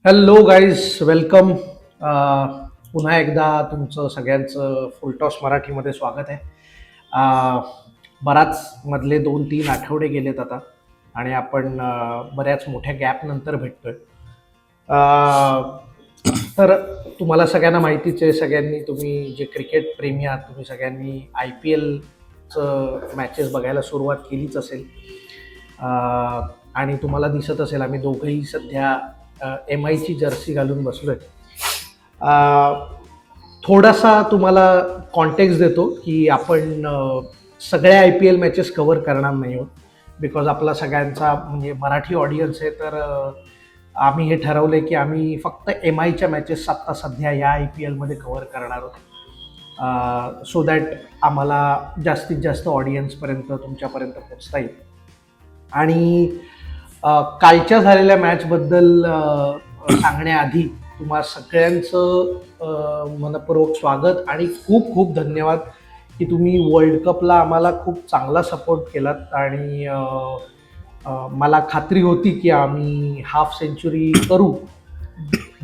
Hello guys welcome. पुन्हा एकदा तुमचं सगळ्यांचं फुलटॉस मराठीमध्ये स्वागत आहे. बराच मधले 2-3 आठवडे गेलेत आता आणि आपण बऱ्याच मोठ्या गॅपनंतर भेटतोय. तर तुम्हाला सगळ्यांना माहितीच आहे, सगळ्यांनी तुम्ही जे क्रिकेट प्रेमी आहात तुम्ही सगळ्यांनी IPLचं मॅचेस बघायला सुरुवात केलीच असेल. आणि तुम्हाला दिसत असेल आम्ही दोघंही सध्या MIची जर्सी घालून बसलोय. थोडासा तुम्हाला कॉन्टेक्स्ट देतो की आपण सगळ्या IPL मॅचेस कव्हर करणार नाही आहोत बिकॉज आपला सगळ्यांचा म्हणजे मराठी ऑडियन्स आहे. तर आम्ही हे ठरवलंय की आम्ही फक्त MIच्या मॅचेस आत्ता सध्या या IPLमध्ये कव्हर करणार आहोत सो दॅट आम्हाला जास्तीत जास्त ऑडियन्सपर्यंत तुमच्यापर्यंत पोहोचता येईल. आणि कालच्या झालेल्या मॅचबद्दल सांगण्याआधी तुम्हा सगळ्यांचं मनपूर्वक स्वागत आणि खूप खूप धन्यवाद की तुम्ही वर्ल्ड कपला आम्हाला खूप चांगला सपोर्ट केलात आणि मला खात्री होती की आम्ही हाफ सेंचुरी करू,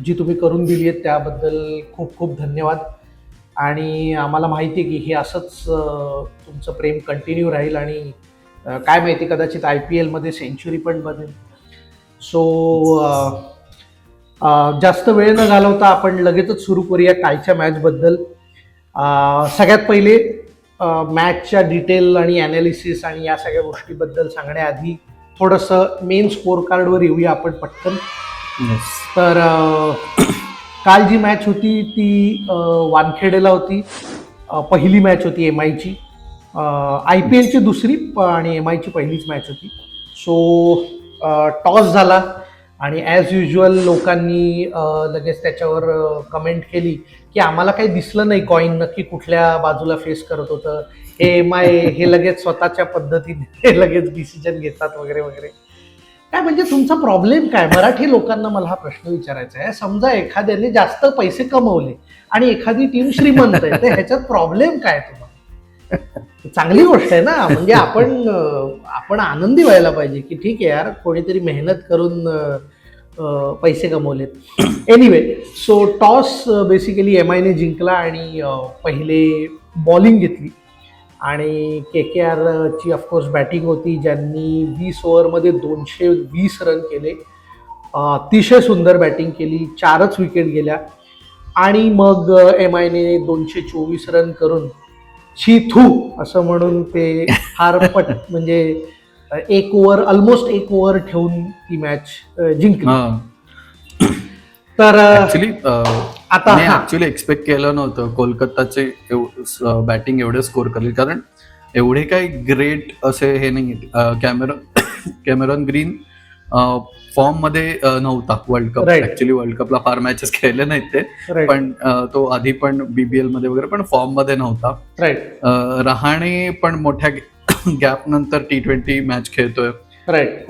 जी तुम्ही करून दिली आहे त्याबद्दल खूप खूप धन्यवाद. आणि आम्हाला माहिती आहे की हे असंच तुमचं प्रेम कंटिन्यू राहील आणि काय माहिती कदाचित IPLमध्ये सेंचुरी पण बनेल. सो जास्त वेळ न घालवता आपण लगेचच सुरू करूया कालच्या मॅचबद्दल. सगळ्यात पहिले मॅचच्या डिटेल आणि ॲनालिसिस आणि या सगळ्या गोष्टीबद्दल सांगण्याआधी थोडंसं मेन स्कोअर कार्डवर येऊया आपण पटकन. तर काल जी मॅच होती ती वानखेडेला होती. पहिली मॅच होती MIची, IPLची दुसरी आणि MIची पहिलीच मॅच होती. सो टॉस झाला आणि ॲज युजल लोकांनी लगेच त्याच्यावर कमेंट केली की आम्हाला काही दिसलं नाही कॉईन नक्की कुठल्या बाजूला फेस करत होतं. हे MI हे लगेच स्वतःच्या पद्धतीने लगेच डिसिजन घेतात वगैरे वगैरे. काय म्हणजे तुमचा प्रॉब्लेम काय? मराठी लोकांना मला हा प्रश्न विचारायचा आहे. समजा एखाद्याने जास्त पैसे कमवले आणि एखादी टीम श्रीमंत आहे, तर ह्याच्यात प्रॉब्लेम काय तुम्हाला? चांगली गोष्ट आहे ना, म्हणजे आपण आनंदी व्हायला पाहिजे की ठीक आहे यार, कोणीतरी मेहनत करून पैसे कमवलेत. एनिवे, सो टॉस बेसिकली MIने जिंकला आणि पहिले बॉलिंग घेतली आणि KKRची ऑफकोर्स बॅटिंग होती, ज्यांनी 20 ओव्हरमध्ये 220 रन केले. अतिशय सुंदर बॅटिंग केली, 4च विकेट गेल्या आणि मग MIने 224 रन करून छी थू असं म्हणून ते फारपट म्हणजे ऑलमोस्ट एक ओव्हर ठेवून ती मॅच जिंकली. तर आता ऍक्च्युली एक्सपेक्ट केलं नव्हतं कोलकाताचे बॅटिंग एवढे स्कोर करले, कारण एवढे काही ग्रेट असे हे नाही. कॅमेरॉन ग्रीन फॉर्म मध्ये नव्हता वर्ल्ड कप. ऍक्च्युली वर्ल्ड कपला फार मॅचेस खेळले नाहीत ते, पण तो आधी पण BBL मध्ये वगैरे पण फॉर्म मध्ये नव्हता. रहाणे पण मोठ्या गॅप नंतर T20 मॅच खेळतोय.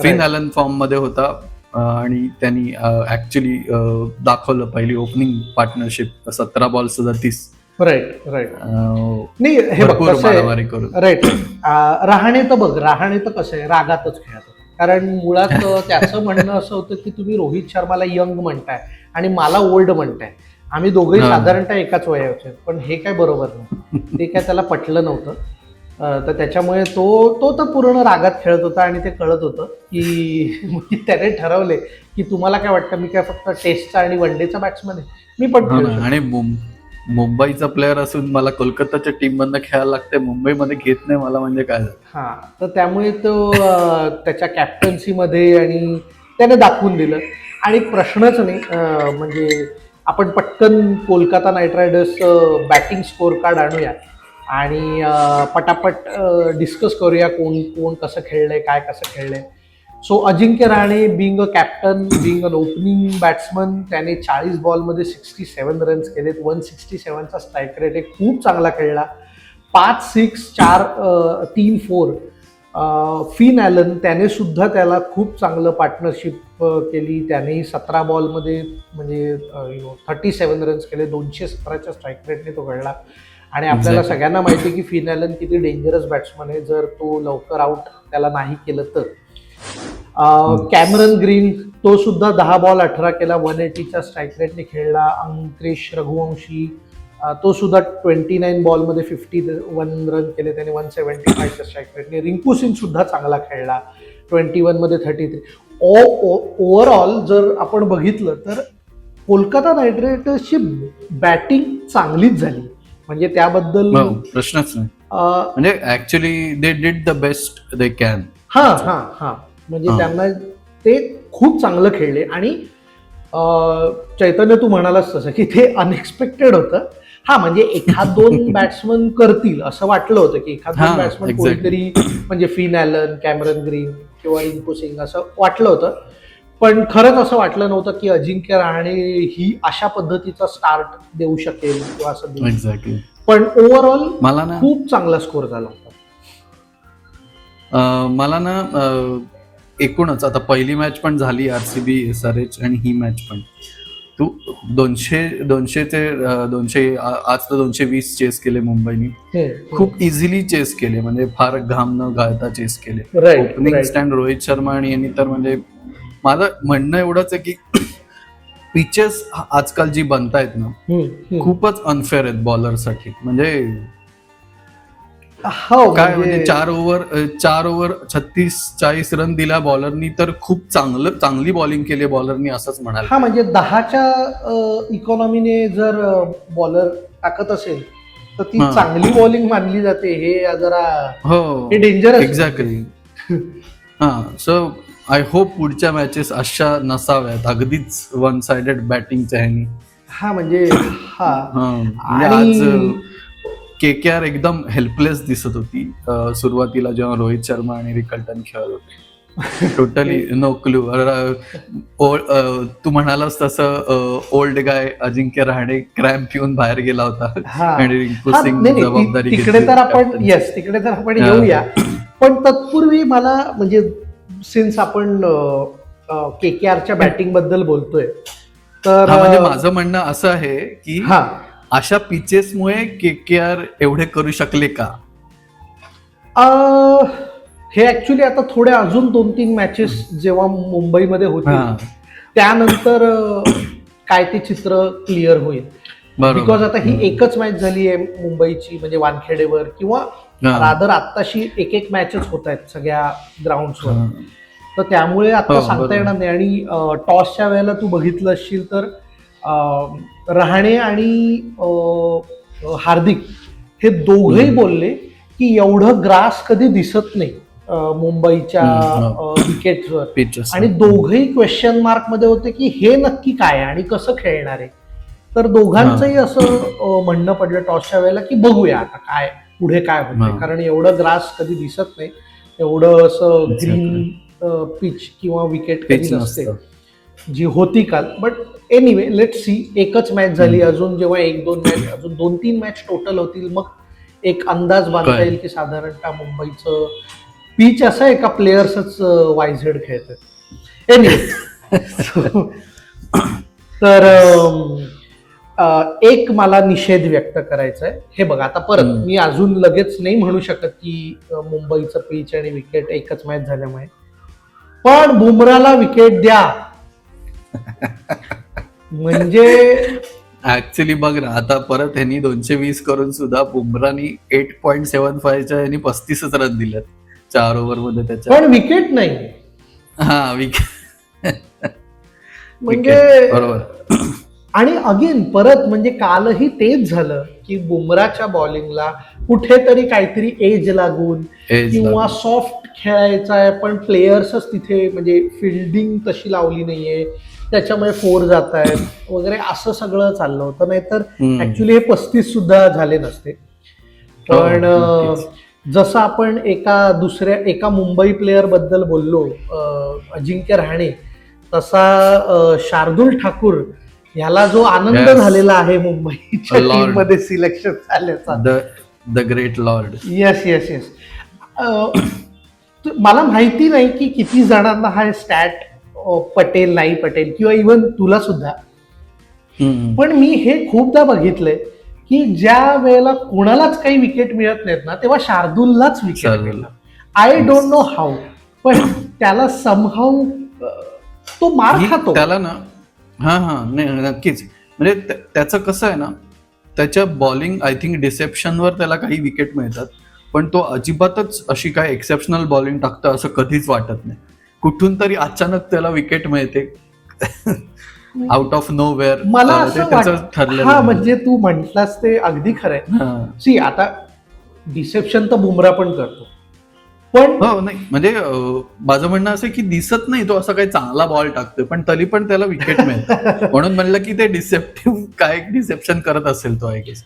फिन ॲलन फॉर्म मध्ये होता आणि त्यांनी ऍक्च्युली दाखवलं पहिली ओपनिंग पार्टनरशिप 17 बॉल 37. राईट नाही हे मारामारी करून. राईट. रहाणे तर कसं आहे, रागातच खेळत होता. कारण मुळात त्याचं म्हणणं असं होतं की तुम्ही रोहित शर्माला यंग म्हणताय आणि मला ओल्ड म्हणताय. आम्ही दोघंही साधारणतः एकाच वयाचे, पण हे काय बरोबर नाही. ते काय त्याला पटलं नव्हतं. तर त्याच्यामुळे तो तर पूर्ण रागात खेळत होता आणि ते कळत होतं की त्याने ठरवले की तुम्हाला काय वाटतं, मी काय फक्त टेस्टचा आणि वन डेचा बॅट्समन आहे, मी पण खेळू शकतो. आणि मुंबईचा प्लेअर असून मला कोलकाताच्या टीम मधनं खेळायला लागते, मुंबईमध्ये घेत नाही मला, म्हणजे काय. तर त्यामुळे तो त्याच्या कॅप्टन्सीमध्ये आणि त्याने दाखवून दिलं. आणि प्रश्नच नाही, म्हणजे आपण पटकन Kolkata knight riders batting score card आणूया आणि पटापट डिस्कस करूया कोण कसं खेळलंय, काय कसं खेळलंय. So Ajinkya Rahane being a captain, being an opening batsman, त्याने 40 बॉलमध्ये 67 रन्स केलेत. 167चा स्ट्राईक रेट आहे, खूप चांगला खेळला. 5 6 4 3 4. फिन ॲलन त्याने सुद्धा त्याला खूप चांगलं पार्टनरशिप केली. त्यानेही 17 बॉलमध्ये म्हणजे 37 रन्स केले. 217च्या स्ट्राईक रेटने तो खेळला. आणि आपल्याला सगळ्यांना माहिती आहे की फिन ॲलन किती डेंजरस बॅट्समन आहे, जर तो लवकर आउट त्याला नाही केलं तर. कॅमेरॉन ग्रीन तो सुद्धा 10 बॉल 18 केला, 180च्या स्ट्राईक रेटने खेळला. अंक्रिश रघुवंशी तो सुद्धा 29 बॉलमध्ये 51 रन केले त्याने 175च्या स्ट्राईक रेटने. रिंकू सिंग सुद्धा चांगला खेळला 21 मध्ये 33. ओव्हरऑल जर आपण बघितलं तर कोलकाता नाईट रायडर्सची बॅटिंग चांगलीच झाली, म्हणजे त्याबद्दल प्रश्नच नाही. म्हणजे actually they did the best they can. हा म्हणजे त्यांना ते खूप चांगलं खेळले. आणि चैतन्य तू म्हणालास तसं की ते अनएक्सपेक्टेड होतं. म्हणजे एखाद दोन बॅट्समन करतील असं वाटलं होतं की एखाद दोन बॅट्समन कोणीतरी म्हणजे फिन ॲलन, कॅमेरॉन ग्रीन किंवा रिंकू सिंग असं वाटलं होतं. पण खरंच असं वाटलं नव्हतं की अजिंक्य रहाणे ही अशा पद्धतीचा स्टार्ट देऊ शकेल किंवा असं देऊ. एक्झॅक्टली. पण ओव्हरऑल मला ना खूप चांगला स्कोर झाला होता. मला ना एकूणच आता पहिली मॅच पण झाली आरसीबी SRH आणि ही मॅच पण तू 200 आज तर 220 चेस केले मुंबईने. खूप इझिली चेस केले, म्हणजे फार घाम न घालता चेस केले. ओपनिंग स्टँड रोहित शर्मा आणि यांनी तर म्हणजे माझं म्हणणं एवढंच आहे की पिचेस आजकाल जी बनतायत ना खूपच अनफेअर आहेत बॉलरसाठी. म्हणजे काय म्हणजे 4 ओव्हर 36-40 रन दिला बॉलरनी तर खूप चांगली बॉलिंग केली बॉलरनी असंच म्हणाल. म्हणजे 10च्या इकॉनॉमीने जर बॉलर टाकत असेल तर ती चांगली बॉलिंग मानली जाते. हे जरा dangerous. Exactly. So I hope पुढच्या मॅचेस अशा नसाव्यात अगदीच वन साइडेड बॅटिंगच्या ह्यानी. म्हणजे आज KKR एकदम हेल्पलेस दिसत होती सुरुवातीला जेव्हा रोहित शर्मा आणि रिकल्टन खेळत होते. Totally no clue. तू म्हणालास तसं old guy Ajinkya Rahane cramp येऊन बाहेर गेला होता आणि रिंकू सिंग जबाबदारी तिकडे तर आपण येऊया. पण तत्पूर्वी मला म्हणजे सिन्स आपण KKRच्या बॅटिंग बद्दल बोलतोय तर म्हणजे माझं म्हणणं असं आहे की अशा पिचेसमुळे KKR एवढे करू शकले का? हे ऍक्च्युली आता थोडे अजून 2-3 मॅचेस जेव्हा मुंबईमध्ये होतील त्यानंतर काय ते चित्र क्लिअर होईल. बिकॉज आता ही एकच मॅच झाली आहे मुंबईची, म्हणजे वानखेडेवर किंवा रादर आत्ताशी एक मॅचच होत आहेत सगळ्या ग्राउंड्सवर. तर त्यामुळे आता सांगता येणार नाही. आणि टॉसच्या वेळेला तू बघितलं असशील तर रहाणे आणि हार्दिक हे दोघेही बोलले की एवढं ग्रास कधी दिसत नाही मुंबईच्या विकेटवर. आणि दोघेही क्वेश्चन मार्क मध्ये होते की हे नक्की काय आणि कसं खेळणार आहे. तर दोघांचंही असं म्हणणं पडलं टॉसच्या वेळेला की बघूया आता काय पुढे काय होतं, कारण एवढं ग्रास कधी दिसत नाही, एवढं असं ग्रीन पिच किंवा विकेट कधी नसते जी होती काल. But anyway let see. एकच मॅच झाली, अजून जेव्हा 1-2 मॅच अजून 2-3 मॅच टोटल होतील मग एक अंदाज बांधता येईल की साधारणतः मुंबईचं पिच असं आहे का प्लेयर्सच वायझेड खेळतात. एनिवे तर एक मला निषेध व्यक्त करायचा आहे. हे बघा आता परत मी अजून लगेच नाही म्हणू शकत की मुंबईचं पिच आणि विकेट एकच मॅच झाल्यामुळे, पण बुमराला विकेट द्या. म्हणजे ऍक्च्युली बघ ना आता परत ह्यांनी 220 करून सुद्धा बुमरानी 8.75च्या यांनी 35च रन दिल्यात 4 ओव्हर मध्ये त्याच्या. पण विकेट नाही. विकेट म्हणजे बरोबर. आणि अगेन परत म्हणजे कालही तेच झालं की बुमराच्या बॉलिंगला कुठेतरी काहीतरी एज लागून किंवा सॉफ्ट खेळायचा आहे, पण प्लेयर्सच तिथे म्हणजे फिल्डिंग तशी लावली नाहीये, त्याच्यामुळे 4 जात आहेत वगैरे असं सगळं चाललं होतं. नाहीतर ऍक्च्युली हे 35 सुद्धा झाले नसते. पण जसं आपण एका मुंबई प्लेअर बद्दल बोललो अजिंक्य रहाणे, तसा शार्दुल ठाकूर ह्याला जो आनंद झालेला आहे मुंबईच्या टीम मध्ये सिलेक्शन झाल्याचा, द ग्रेट लॉर्ड. येस. मला माहिती नाही की किती जणांना हा स्टॅट पटेल नाही पटेल किंवा इव्हन तुला सुद्धा, पण मी हे खूपदा बघितलंय की ज्या वेळेला कोणालाच काही विकेट मिळत नाहीत ना तेव्हा शार्दुललाच विकेट मिळतात. आय डोंट नो हाऊ, पण त्याला समहाऊ तो मार खातो. त्याला ना हा नाही नक्कीच, म्हणजे त्याचं कसं आहे ना, त्याच्या बॉलिंग आय थिंक डिसेप्शनवर त्याला काही विकेट मिळतात, पण तो अजिबातच अशी काय एक्सेप्शनल बॉलिंग टाकतो असं कधीच वाटत नाही. कुठून तरी अचानक त्याला विकेट मिळते आउट ऑफ नो वेअर. मला असं वाटतं ठरलेलं हा, म्हणजे तू म्हटलास ते अगदी खरंय. सी आता डिसेप्शन तर बुमरा पण करतो, पण हो नाही म्हणजे माझं म्हणणं असं की दिसत नाही तो असं काही चांगला बॉल टाकतोय, पण तरी पण त्याला विकेट मिळतं. म्हणून म्हणलं की ते डिसेप्टिव्ह काय डिसेप्शन करत असेल तो आय गेस.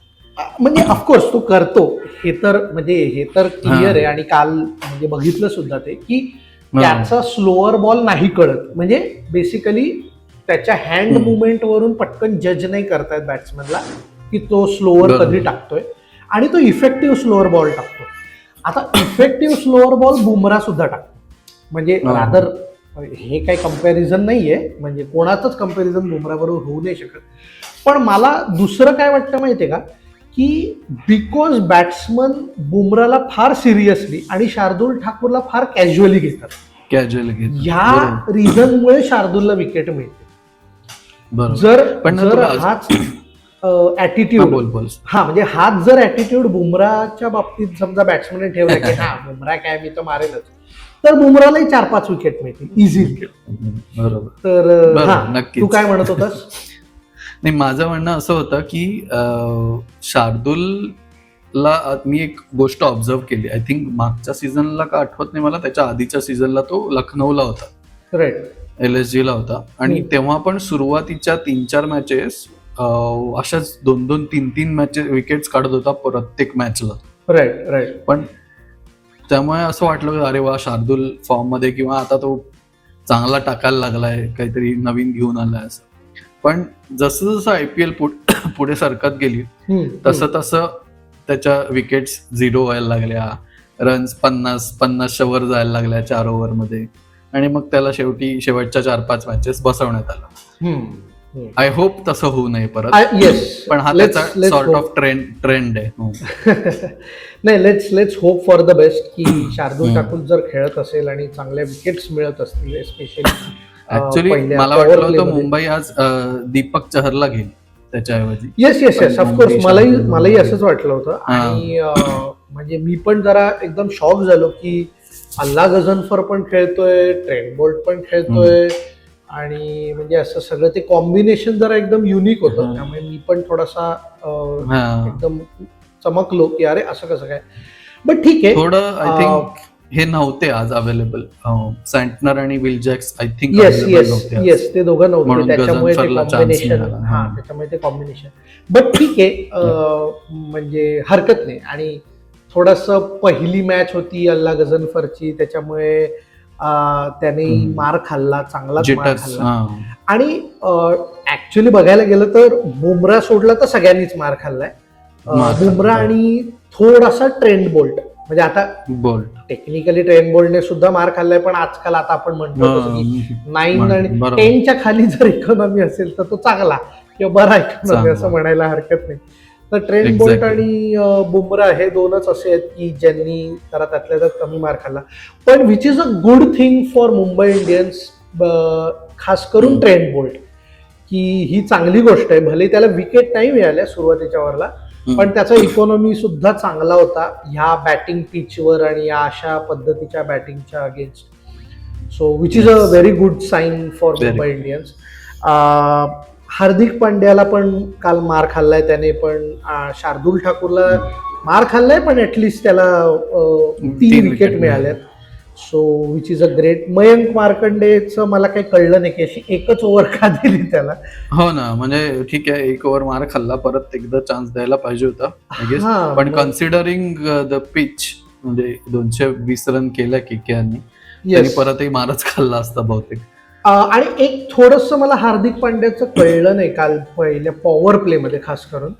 म्हणजे ऑफकोर्स तो करतो, हे तर क्लिअर आहे. आणि काल म्हणजे बघितलं सुद्धा ते की त्याचा स्लोअर बॉल नाही कळत, म्हणजे बेसिकली त्याच्या हँड मुवमेंट वरून पटकन जज नाही करतायत बॅट्समॅनला की तो स्लोअर कधी टाकतोय, आणि तो इफेक्टिव्ह स्लोअर बॉल टाकतो. आता इफेक्टिव्ह स्लोअर बॉल बुमरा सुद्धा टाकतो, म्हणजे रादर हे काही कम्पॅरिझन नाहीये, म्हणजे कोणाचंच कम्पॅरिझन बुमराबरोबर होऊ नाही शकत. पण मला दुसरं काय वाटतं माहितीये का, की बिकॉज बॅट्समन बुमराला फार सिरियसली आणि शार्दुल ठाकूरला फार कॅज्युअली घेतात, ह्या रिझनमुळे शार्दुलला विकेट मिळते. जर हाच ऍटिट्यूड म्हणजे हाच जर ऍटिट्यूड बुमराच्या बाबतीत समजा बॅट्समॅनने ठेवला की हा बुमरा काय मी तर मारेलच, तर बुमरालाही 4-5 विकेट मिळतील इझिली. तर तू काय म्हणत होतास? नाही माझं म्हणणं असं होतं की शार्दुलला मी एक गोष्ट ऑब्झर्व केली, आय थिंक मागच्या सीझनला का आठवत नाही मला, त्याच्या आधीच्या सीझनला तो लखनौला होता, राईट, LSG ला होता, आणि तेव्हा पण सुरुवातीच्या 3-4 मॅचेस अशाच 2-2, 3-3 मॅचेस विकेट्स काढत होता प्रत्येक मॅचला. राईट. पण त्यामुळे असं वाटलं अरे वा शार्दुल फॉर्म मध्ये, किंवा आता तो चांगला टाकायला लागलाय, काहीतरी नवीन घेऊन आलाय असं. पण जसं जसं IPL पुढे सरकत गेली तसं तसं त्याच्या विकेट्स 0 व्हायला लागल्या, रन्स 50-50च्या वर जायला लागल्या 4 ओव्हरमध्ये, आणि मग त्याला शेवटच्या 4-5 मॅचेस बसवण्यात आलं. आय होप तसं होऊ नये परत, पण हा त्याचा सॉर्ट ऑफ ट्रेंड आहे. नाही, let's hope for the best की शार्दुल ठाकूर जर खेळत असेल आणि चांगल्या विकेट्स मिळत असतील, स्पेशली ऍक्च्युली मला वाटलं होतं मुंबई आज दीपक चहरला घेईल त्याच्याऐवजी. येस ऑफकोर्स मलाही असंच वाटलं होतं. आणि म्हणजे मी पण जरा एकदम शॉक झालो की अल्ला गझनफर पण खेळतोय, ट्रेंट बोल्ट पण खेळतोय, आणि म्हणजे असं सगळं ते कॉम्बिनेशन जरा एकदम युनिक होतं. त्यामुळे मी पण थोडासा एकदम चमकलो की अरे असं कसं काय. बट ठीक आहे, थोडं आय थिंक हे नव्हते आज अवेलेबल, सँटनर आणि will Jacks I think. Yes ते दोघं नव्हते, त्याच्यामुळे ते कॉम्बिनेशन. बट ठीक आहे, म्हणजे हरकत नाही. आणि थोडंसं पहिली मॅच होती अल्ला गझनफरची, त्याच्यामुळे त्याने मार खाल्ला, चांगलाच मार खाल्ला. आणि ऍक्च्युली बघायला गेलं तर बुमरा सोडला तर सगळ्यांनीच मार खाल्लाय. बुमरा आणि थोडासा ट्रेंट बोल्ट, म्हणजे आता टेक्निकली ट्रेंट बोल्टने सुद्धा मार खाल्लाय, पण आजकाल आता आपण म्हणतो की 9 आणि 10च्या खाली जर इकॉनॉमी असेल तर तो चांगला किंवा बरा इकॉनॉमी असं म्हणायला हरकत नाही. तर ट्रेंट बोल्ट आणि बुमरा हे दोनच असे आहेत की ज्यांनी जरा त्यातल्या त्यात कमी मार खाल्ला. पण which is a good thing for Mumbai Indians, खास करून ट्रेंट बोल्ट, की ही चांगली गोष्ट आहे. भले त्याला विकेट नाही मिळाल्या सुरुवातीच्या ओव्हरला, पण त्याचा इकॉनॉमी सुद्धा चांगला होता ह्या बॅटिंग पिचवर आणि या अशा पद्धतीच्या बॅटिंगच्या against. So which is a very good sign for Mumbai Indians. Hardik पांड्याला पण काल मार खाल्लाय त्याने, पण शार्दुल ठाकूरला मार खाल्लाय, पण ऍटलिस्ट त्याला 3 विकेट मिळाल्यात. So which is a great. Mayank मार्कंडेचं मला काही कळलं नाही की अशी एकच ओव्हर का दिली त्याला. हो ना, म्हणजे ठीक आहे, 1 ओव्हर मार खाल्ला, परत एकदा चान्स द्यायला पाहिजे होता. पण कन्सिडरिंग द पिच, म्हणजे 220 रन केल्या KKRने, परतही मारच खाल्ला असता बहुतेक. आणि एक थोडंसं मला हार्दिक पांड्याचं कळलं नाही काल पहिल्या पॉवर प्ले मध्ये, खास करून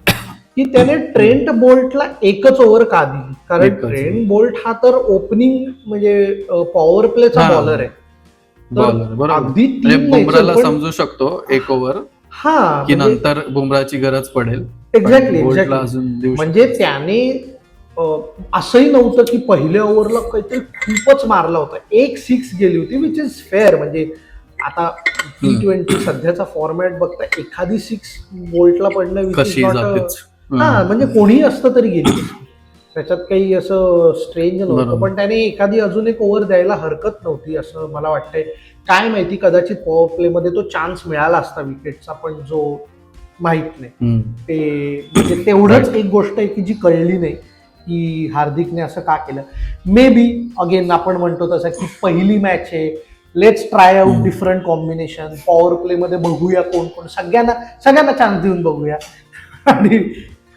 की त्याने ट्रेंट बोल्टला एकच ओव्हर का दिली. कारण ट्रेंट बोल्ट हा तर ओपनिंग म्हणजे पॉवर प्लेचा बॉलर आहे. अगदी बुमराला समजू शकतो 1 ओव्हर, की नंतर बुमराची गरज पडेल. एक्झॅक्टली. म्हणजे त्याने असंही नव्हतं की पहिल्या ओव्हरला काहीतरी खूपच मारला होता, 1 6 गेली होती, विच इज फेअर. म्हणजे आता T20 सध्याचा फॉर्मॅट बघता एखादी 6 बोल्टला पडणं which is कशी not a- जातेच. हा म्हणजे कोणीही असतं तरी गेली त्याच्यात काही असं स्ट्रेंज नव्हतं, बरोबर. पण त्याने एखादी अजून एक ओव्हर द्यायला हरकत नव्हती असं मला वाटतंय. काय माहिती कदाचित पॉवर प्लेमध्ये तो चान्स मिळाला असता विकेटचा, पण जो माहित नाही हम्म. ते म्हणजे तेवढंच एक गोष्ट आहे की जी कळली नाही की हार्दिकने असं का केलं. मे बी अगेन आपण म्हणतो तसं की पहिली मॅच आहे, let's try out different combination, power play मध्ये बघूया कोण कोण, सगळ्यांना चान्स देऊन बघूया. आणि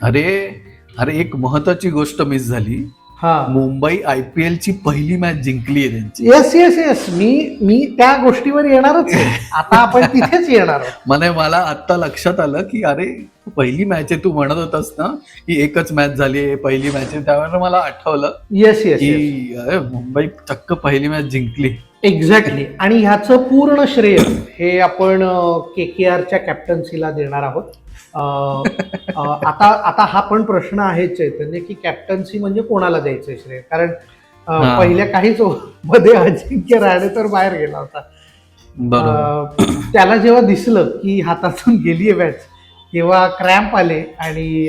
अरे अरे एक महत्वाची गोष्ट मिस झाली. हा मुंबई IPL ची पहिली मॅच जिंकली आहे त्यांची. येस मी त्या गोष्टीवर येणारच आहे. आता आपण तिथेच येणार आहोत. मला आता लक्षात आलं की अरे पहिली मॅच आहे, तू म्हणत होतास ना की एकच मॅच झाली आहे, पहिली मॅच आहे, त्यावर मला आठवलं येस की अरे मुंबई चक्क पहिली मॅच जिंकली. एक्झॅक्टली. आणि ह्याचं पूर्ण श्रेय हे आपण KKRच्या कॅप्टन्सीला देणार आहोत. आता हा पण प्रश्न आहे चैतन्य की कॅप्टन्सी म्हणजे कोणाला द्यायचं श्रेय, कारण पहिल्या काहीच मध्ये अजिंक्य राहणे तर बाहेर गेला होता. त्याला जेव्हा दिसलं की हातातून गेलीये मॅच तेव्हा क्रॅम्प आले आणि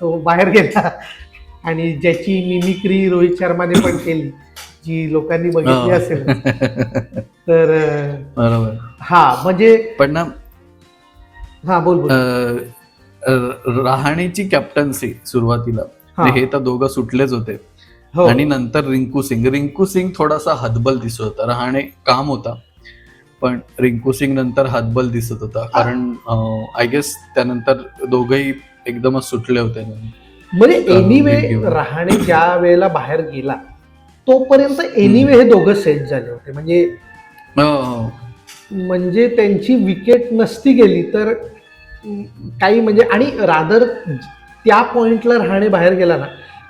तो बाहेर गेला. आणि ज्याची मिमिक्री रोहित शर्माने पण केली, जी लोकांनी बघितली असेल, तर बरोबर. हा म्हणजे पण ना हा बोल रहाणेची कॅप्टन्सी सुरुवातीला हा. हे तर दोघं सुटलेच होते. हो. आणि नंतर रिंकू सिंग थोडासा हतबल दिसत होता. रहाणे काम होता, पण रिंकू सिंग नंतर हतबल दिसत होता, कारण आय गेस त्यानंतर दोघंही एकदमच सुटले होते. म्हणजे एनिवे रहाणे ज्या वेळेला बाहेर गेला तोपर्यंत एनिवे हे दोघं सेट झाले होते. म्हणजे त्यांची विकेट नसती गेली तर काही म्हणजे, आणि रादर त्या पॉइंटला रहाणे बाहेर गेला ना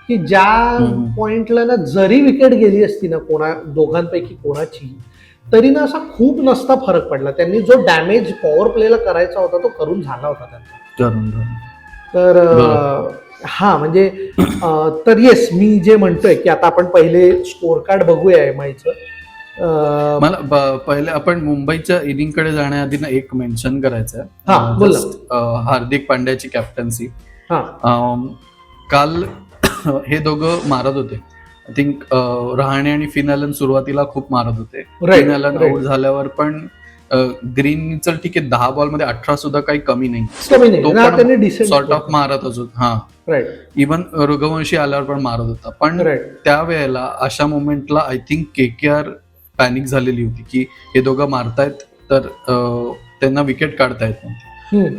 की ज्या पॉइंटला ना जरी विकेट गेली असती ना दोघांपैकी कोणाची, तरी ना असा खूप नसता फरक पडला. त्यांनी जो डॅमेज पॉवर प्लेला करायचा होता तो करून झाला होता त्यांचा. तर हा म्हणजे तर येस, मी जे म्हणतोय की आता आपण पहिले स्कोर कार्ड बघूया MIचं. मला पहिले आपण मुंबईच्या इनिंगकडे जाण्याआधी ना एक मेन्शन करायचं आहे. हार्दिक पांड्याची कॅप्टन्सी. काल हे दोघं मारत होते. आय थिंक रहाणे आणि फिन ॲलन सुरुवातीला खूप मारत होते. फिन ॲलन आउट झाल्यावर पण ग्रीनचं ठीक आहे 10 बॉलमध्ये 18 सुद्धा काही कमी नाही, तो पण सॉर्ट ऑफ मारत असो. हा, इव्हन रघुवंशी आल्यावर पण मारत होता. पण त्यावेळेला अशा मोमेंटला आय थिंक KKR पॅनिक झालेली होती की हे दोघं मारतायत तर त्यांना विकेट काढता येत नव्हती.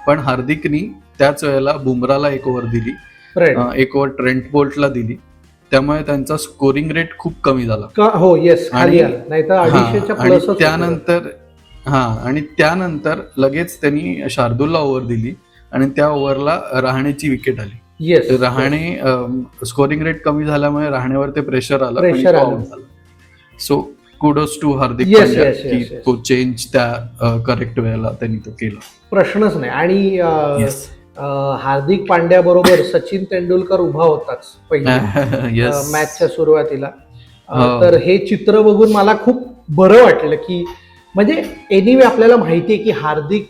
पण हार्दिकनी त्याच वेळेला बुमराला एक ओव्हर दिली, एक ओव्हर ट्रेंट बोल्टला दिली, त्यामुळे त्यांचा स्कोरिंग रेट खूप कमी झाला. हो येस, आणि त्यानंतर लगेच त्यांनी शार्दूलला ओव्हर दिली आणि त्या ओव्हरला रहाणेची विकेट आली. रहाणे स्कोरिंग रेट कमी झाल्यामुळे रहाणेवर ते प्रेशर आलं. So kudos to Hardik Pandya की तो चेंज त्या करेक्ट वेळेला त्यांनी तो केला, प्रश्नच नाही. आणि हार्दिक पांड्या बरोबर सचिन तेंडुलकर उभा होताच पहिल्या मॅचच्या सुरुवातीला. तर हे चित्र बघून मला खूप बरं वाटलं की म्हणजे एनिवे आपल्याला माहिती आहे की हार्दिक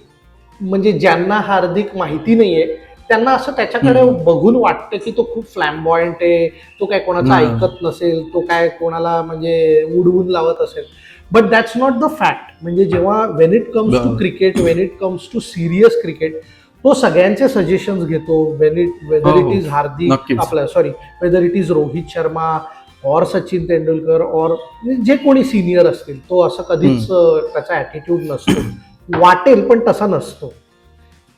म्हणजे ज्यांना हार्दिक माहिती नाहीये त्यांना असं त्याच्याकडे बघून वाटतं की तो खूप फ्लॅम्बॉयंट आहे, तो काय कोणाचं ऐकत नसेल, तो काय कोणाला म्हणजे उडवून लावत असेल. But that's not the fact. म्हणजे जेव्हा when it comes to cricket, when it comes to serious cricket, तो सगळ्यांचे सजेशन्स घेतो. Whether it is Hardik whether it is Rohit Sharma और सचिन तेंडुलकर और जे कोणी सिनियर असतील, तो असं कधीच त्याचा ऍटिट्यूड नसतो. वाटेल पण तसा नसतो.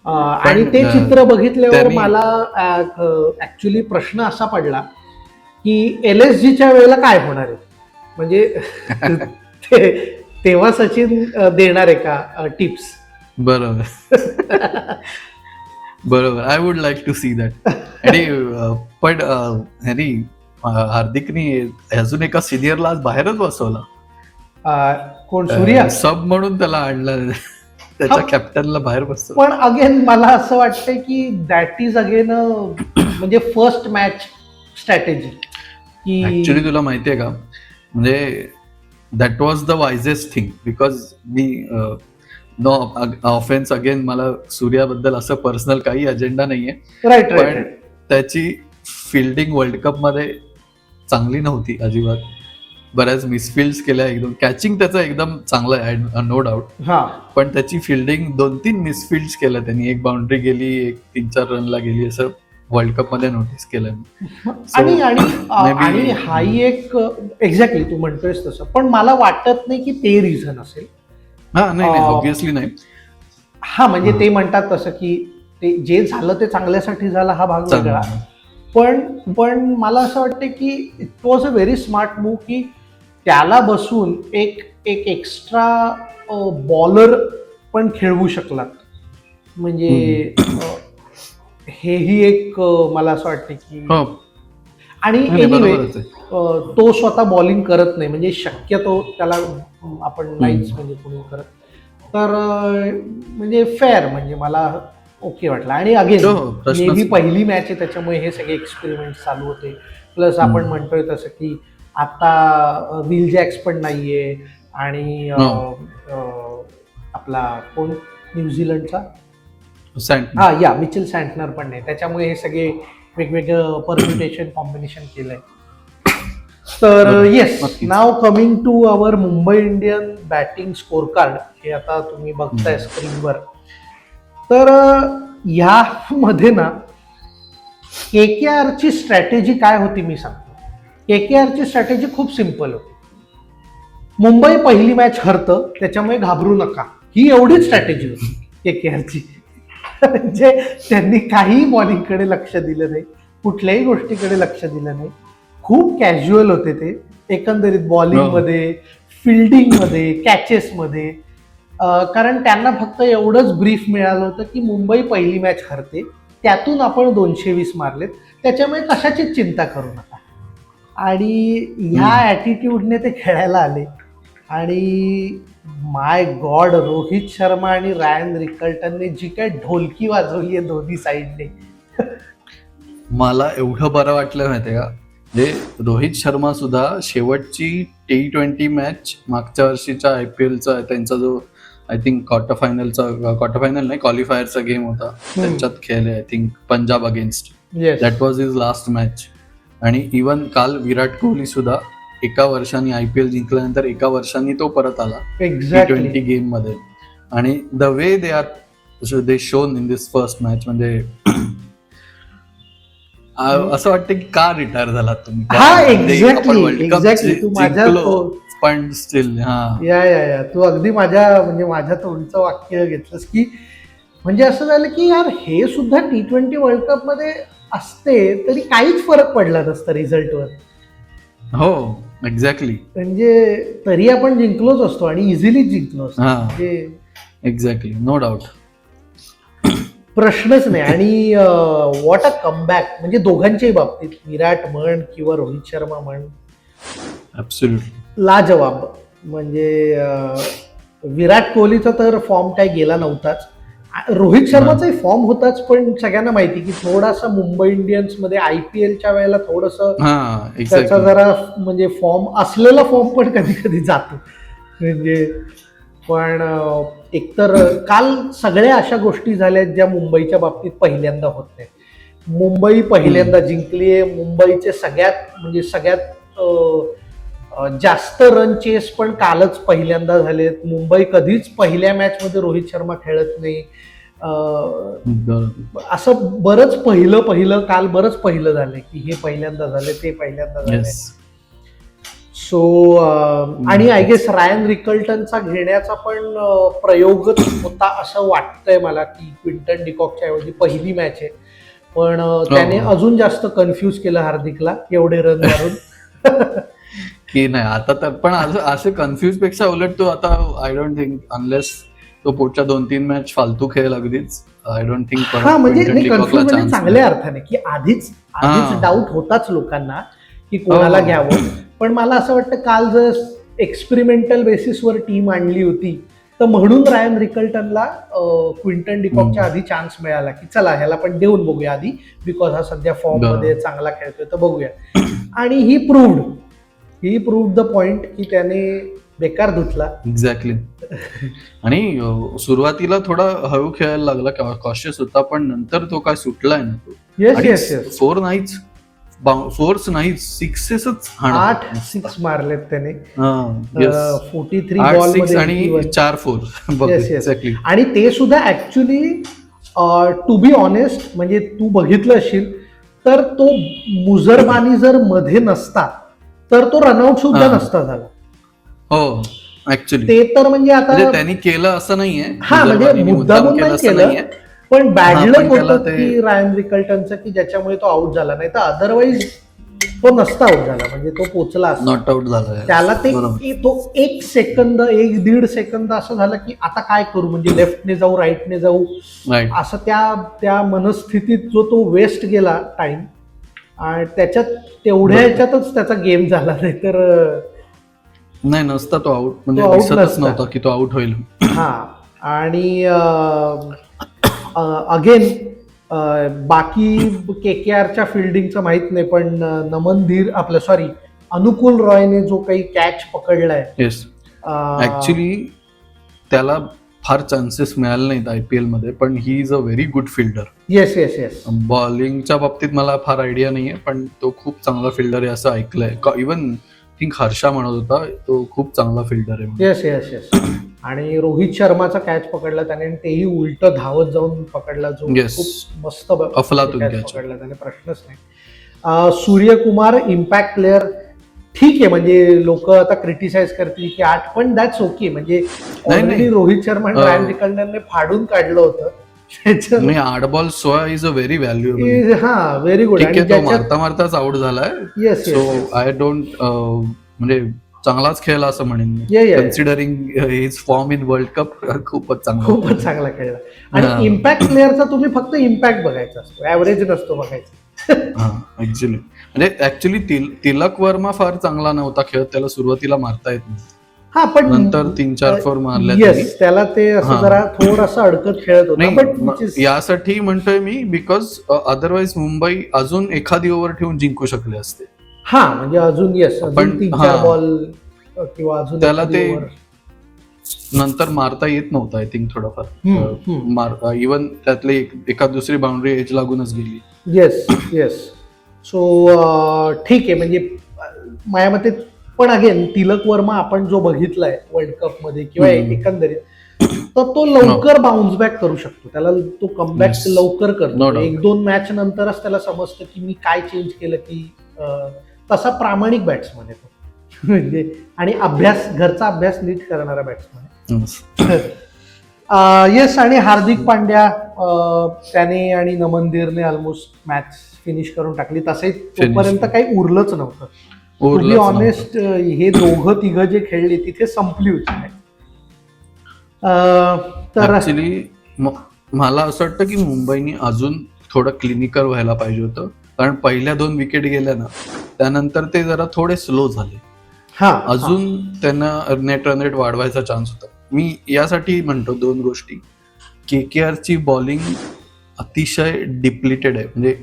आणि ते चित्र बघितल्यावर मला ऍक्च्युली प्रश्न असा पडला की LSGच्या वेळेला काय होणार आहे. म्हणजे तेव्हा सचिन देणार आहे का टिप्स? बरोबर. I would like to see that. आणि पण हार्दिकनी अजून एका सिनियरला आज बाहेरच बसवला. कोण? सूर्या सब म्हणून त्याला आणलं, त्याच्या कॅप्टनला बाहेर बसतो. पण अगेन मला असं वाटतंय की दॅट इज अगेन म्हणजे फर्स्ट मॅच स्ट्रॅटेजी. ऍक्च्युली तुला माहितीये का, म्हणजे that was the wisest thing, because मी नो ऑफेन्स अगेन, मला सूर्याबद्दल असं पर्सनल काही अजेंडा नाहीये, राईट पण राईट. त्याची फिल्डिंग वर्ल्ड कप मध्ये चांगली नव्हती अजिबात. बऱ्याच मिसफिल्ड्स केल्या, एकदम कॅचिंग त्याचं एकदम चांगलं आहे नो डाऊट, हा पण त्याची फिल्डिंग 2-3 मिसफिल्ड्स केल्या त्यांनी. एक बाउंड्री गेली, एक 3-4 रनला गेली, असं वर्ल्ड कप मध्ये नोटीस केलं मी. आणि आणि maybe- आणि हाही एक एक्झॅक्टली तू म्हणतोयस तसं, पण मला वाटत नाही की ते रिझन असेल. हा नाही ऑब्व्हियसली नाही. हा म्हणजे ते म्हणतात तसं की ते जे झालं ते चांगल्यासाठी झालं, हा भाग वेगळा. पण मला असं वाटतं की it was a very smart move की त्याला बसून एक एक एक्स्ट्रा बॉलर पण खेळवू शकलात. म्हणजे हेही एक मला असं वाटतं की, हो, आणि नाही, एनिवे बरोबरच आहे. तो स्वतः बॉलिंग करत नाही, म्हणजे शक्यतो त्याला आपण नाहीच म्हणजे कोणी करत. तर म्हणजे फेअर, म्हणजे मला ओके वाटलं. आणि अगेन हो, प्रश्नच मे बी नाही. पहिली मॅच आहे त्याच्यामुळे हे सगळे एक्सपेरिमेंट चालू होते. प्लस आपण म्हणतोय तसं की आता विल जॅक्स पण नाहीये, आणि आपला कोण न्यूझीलंडचा सँटनर. मिचेल सँटनर पण नाही, त्याच्यामुळे हे सगळे वेगवेगळं परम्युटेशन कॉम्बिनेशन केलंय. तर बरोबर, येस, नक्कीच. Now coming to our Mumbai Indian batting score card, हे आता तुम्ही बघताय स्क्रीनवर. तर ह्यामध्ये ना KKRची स्ट्रॅटेजी काय होती मी सांगतो. KKRची स्ट्रॅटेजी खूप सिम्पल होती. मुंबई पहिली मॅच हरतं, त्याच्यामुळे घाबरू नका, ही एवढीच स्ट्रॅटेजी होती KKRची. म्हणजे त्यांनी काही बॉलिंगकडे लक्ष दिलं नाही, कुठल्याही गोष्टीकडे लक्ष दिलं नाही. खूप कॅज्युअल होते ते एकंदरीत बॉलिंगमध्ये, फिल्डिंगमध्ये, कॅचेसमध्ये. कारण त्यांना फक्त एवढंच ब्रीफ मिळालं होतं की मुंबई पहिली मॅच हरते, त्यातून आपण 220 मारलेत, त्याच्यामुळे कशाचीच चिंता करू नका. आणि ह्या ॲटिट्यूडने ते खेळायला आले. आणि माय गॉड, रोहित शर्मा आणि रायन रिकल्टनने जी काय ढोलकी वाजवली आहे दोन्ही साईडने. मला एवढं बरं वाटलं माहितीये का, म्हणजे रोहित शर्मा सुद्धा शेवटची T20 मॅच मागच्या वर्षीच्या IPLचा त्यांचा जो आय थिंक क्वार्टर फायनल नाही, क्वालिफायरचा गेम होता, त्यांच्यात खेळले I think Punjab against. That was his last match. आणि इवन काल विराट कोहली सुद्धा एका वर्षाने IPL जिंकल्यानंतर एका वर्षाने तो परत आला एक्झॅक्टली. T20 गेम मध्ये. आणि the way they shown in this first match, म्हणजे असं वाटतं की का रिटायर झाला तुम्ही. हा, म्हणजे आपण एक्झॅक्टली वर्ल्ड कप एक्झॅक्टली. तू माझ्या जिंकलो, पण स्टील या तू अगदी माझ्या तोंडचं वाक्य घेतलंस की, म्हणजे असं झालं की यार, हे सुद्धा T20 वर्ल्ड कप मध्ये असते तरी काहीच फरक पडला नसता रिझल्टवर. हो एक्झॅक्टली. म्हणजे तरी आपण जिंकलोच असतो, आणि इझिली जिंकलो असतो. हा. म्हणजे एक्झॅक्टली, नो डाऊट, प्रश्नच नाही. आणि व्हॉट अ कमबॅक, म्हणजे दोघांच्याही बाबतीत, विराट म्हण किंवा रोहित शर्मा म्हण, ऍब्सोल्युटली लाजवाब. म्हणजे विराट कोहलीचा तर फॉर्म काही गेला नव्हताच, रोहित शर्माचाही फॉर्म होताच, पण सगळ्यांना माहिती की थोडासा मुंबई इंडियन्स मध्ये IPLच्या वेळेला थोडंसं त्याचा जरा म्हणजे फॉर्म, असलेला फॉर्म पण कधी कधी जातो. म्हणजे पण एकतर काल सगळ्या अशा गोष्टी झाल्या ज्या मुंबईच्या बाबतीत पहिल्यांदा होत नाही. मुंबई पहिल्यांदा जिंकलीये. मुंबईचे सगळ्यात जास्त रन चेस पण कालच पहिल्यांदा झालेत. मुंबई कधीच पहिल्या मॅच मध्ये रोहित शर्मा खेळत नाही. असं बरंच पहिलं काल बरंच पहिलं झालंय की हे पहिल्यांदा झाले, ते पहिल्यांदा झाले. सो आणि आय गेस रायन रिकल्टनचा घेण्याचा पण प्रयोगच होता असं वाटतंय मला, की क्विंटन डिकॉकच्या ऐवजी पहिली मॅच आहे, पण त्याने अजून जास्त कन्फ्यूज केलं हार्दिकला एवढे रन मारून. की नाही आता तर, पण असं कन्फ्यूज पेक्षा उलट तो आता आय डोंट थिंक, अनलेस तो पुढच्या 2-3 मॅच फालतू खेळ अगदीच, आय डोंट थिंक. म्हणजे कन्फ्यूज म्हणजे चांगल्या अर्थाने की आधीच डाऊट होताच लोकांना की कोणाला घ्यावं. पण मला असं वाटतं काल जर एक्सपेरिमेंटल बेसिसवर टीम आणली होती तर म्हणून रायन रिकल्टनला क्विंटन डिकॉकच्या आधी चान्स मिळाला की चला ह्याला पण देऊन बघूया आधी, बिकॉज हा सध्या फॉर्म मध्ये चांगला खेळतोय तर बघूया. आणि he proved he prove the point की त्याने बेकार धुतला. एक्झॅक्टली. आणि सुरुवातीला थोडा हळू खेळायला लागला, कॉशियस होता, पण नंतर तो काय सुटलाय ना तो. येस आणि येस येस 4 नाहीच 6 8 सिक्स मारलेत त्याने. 43 8 बॉल 6 आणि 4 4. Yes, yes. एक्झॅक्टली. आणि ते सुद्धा ऍक्च्युली टू बी ऑनेस्ट, म्हणजे तू बघितलं असशील तर तो मुझरबानी जर मध्ये नसता तर तो रनआउट सुद्धा हा. नसता झाला. हो ऍक्च्युली ते तर म्हणजे आता त्यांनी केलं असं नाहीये, हा म्हणजे मुझरबानीने मुद्दामून नाही असं केलं, नाहीये. पण बॅड हा, लक पण त्याला होतं ते- की रायन रिकल्टनचं की ज्याच्यामुळे तो आउट झाला. नाही तर अदरवाईज तो नसता आउट झाला, म्हणजे तो पोचला असता. नॉट आउट झाला. त्याला ते बरोबर. तो 1 सेकंद 1-1.5 सेकंद असं झालं की आता काय करू, म्हणजे लेफ्टने जाऊ राईटने जाऊ, राईट. असं त्या मनस्थितीत जो तो वेस्ट गेला टाइम, आणि त्याच्यात तेवढ्या बरोबर. ह्याच्यातच त्याचा गेम झाला. नाही तर नाही नसता तो आउट, म्हणजे तो out दिसतच नसता. नव्हता की तो आउट होईल. हा. आणि अगेन बाकी KKRच्या फिल्डिंगचं माहित नाही, पण नमन धीर आपलं सॉरी अनुकूल रॉयने जो काही कॅच पकडलाय, येस. ऍक्च्युली त्याला फार चान्सेस मिळाले नाहीत IPL मध्ये, पण he is a very good fielder. Yes yes yes बॉलिंगच्या बाबतीत मला फार आयडिया नाहीये, पण तो खूप चांगला फिल्डर आहे असं ऐकलंय. इवन थिंक हर्षा म्हणत होता तो खूप चांगला फिल्डर आहे म्हणून. येस येस येस आणि रोहित शर्माचा कॅच पकडला त्याने, आणि तेही उलट धावत जाऊन पकडला, जो Yes. खूप मस्त अफलातून catch catch. पकडला त्याने, प्रश्नच नाही. सूर्यकुमार इम्पॅक्ट प्लेअर ठीक आहे, म्हणजे लोक आता क्रिटिसाइज करतील की 8, पण दॅट्स ओके. म्हणजे नाही. ऑलरेडी रोहित शर्मा आणि अं, रायन रिकल्डनने फाडून काढलं होतं त्याचं. मी 8 ball 16 is a very valuable. हा व्हेरी गुड. ठीक आणि आहे, तो मारता मारताच आउट झालाय. Yes so yes I don't म्हणजे चांगलाच खेळला असं म्हणेन मी. Yeah, yeah. Considering his form in world cup खूपच चांगला. खूपच चांगला खेळला. हा. आणि इम्पॅक्ट प्लेअरचा तुम्ही फक्त इम्पॅक्ट बघायचा असतो, ऍव्हरेज नसतो बघायचा. हा ऍक्च्युली, म्हणजे ऍक्च्युली तिलक वर्मा फार चांगला नव्हता खेळत, त्याला सुरुवातीला मारता येत नाही. हा पण नंतर 3-4 फोर मारल्या त्यांनी. येस, त्याला ते असं हा. जरा थोडंसं अडकत खेळत होता, नाही बट यासाठी म्हणतोय मी, बिकॉज अदरवाईज मुंबई अजून एखादी ओव्हर ठेवून जिंकू शकले असते. हा म्हणजे अजून येस, पण अजून 3-4 हा. बॉल किंवा त्याला एखादी ते over. नंतर मारता येत नव्हतं आय थिंक थोडंफार. हम्म. इवन त्यातले एखाद दुसरी बाउंड्री एज लागूनच गेली. Yes yes. सो ठीक आहे, म्हणजे माझ्या मते. पण अगेन तिलक वर्मा आपण जो बघितलाय वर्ल्ड कप मध्ये किंवा एकंदरीत, तर तो लवकर बाउन्स बॅक करू शकतो. त्याला तो कमबॅक Yes. लवकर No करतो. doubt. 1-2 मॅच नंतरच त्याला समजतं की मी काय चेंज केलं, की तसा प्रामाणिक बॅट्समन आहे तो. म्हणजे आणि घरचा अभ्यास नीट करणारा बॅट्समन आहे. येस. आणि हार्दिक पांड्या त्याने आणि नमन धीरने ऑलमोस्ट मॅच फिनिश करून टाकली. तसे तोपर्यंत काही उरलंच नव्हतं. टू बी ऑनेस्ट, हे दोघं तिघं जे खेळले तिथे संपली होती match. तर ऍक्च्युली मला असं वाटतं की मुंबईने अजून थोडं क्लिनिकल व्हायला पाहिजे होतं, कारण पहिल्या 2 विकेट गेल्या ना, त्यानंतर ते जरा थोडे स्लो झाले. हा अजून त्यांना नेट रन रेट वाढवायचा चान्स होता. मी यासाठी म्हणतो 2 गोष्टी. KKRची बॉलिंग अतिशय डिप्लिटेड आहे, म्हणजे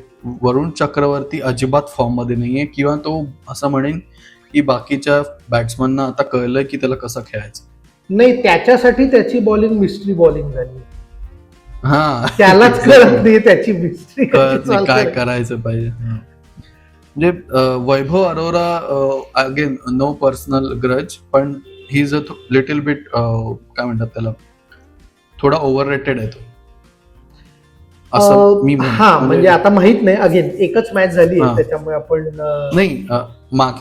वरुण चक्रवर्ती अजिबात फॉर्म मध्ये नाहीये, किंवा तो असं म्हणेन की बाकीच्या बॅट्समनना आता कळलंय की त्याला कसं खेळायचं. नाही, त्याच्यासाठी त्याची बॉलिंग मिस्ट्री बॉलिंग झाली. हा त्यालाच कळत नाही त्याची मिस्ट्री कळत नाही काय करायचं पाहिजे. म्हणजे Vaibhav Arora again no personal grudge, पण he is a little bit काय म्हणतात त्याला, थोडा ओव्हर रेटेड आहे तो, असं मी म्हणेन. हा म्हणजे आता माहित नाही, अगेन एकच मॅच झाली हा. त्याच्यामुळे आपण नाही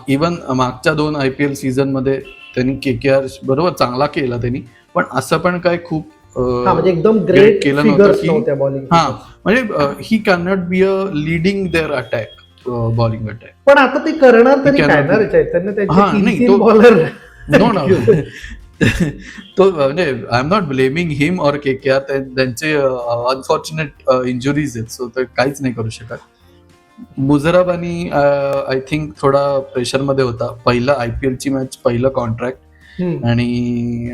इवन मागच्या 2 IPL सीझन मध्ये त्यांनी KKR बरोबर चांगला केला त्यांनी, पण असं पण काय खूप म्हणजे एकदम great ग्रेट केलं फिगर्स नव्हतं की नव्हत्या बॉलिंग. हा म्हणजे he cannot be a leading their attack, bowling attack. पण आता ते करणार तरी cannot काय ना be. रे चैतन्य, हा, त्यांचे नाही, 3 तो- बॉलर. नो नो तो म्हणजे आय एम नॉट ब्लेमिंग हिम और KKR, त्यांचे अनफॉर्च्युनेट इंजुरीज आहेत, सो ते काहीच नाही करू शकत. मुझरबानी आय थिंक थोडा प्रेशर मध्ये होता. पहिलं IPL ची मॅच, पहिलं कॉन्ट्रॅक्ट, आणि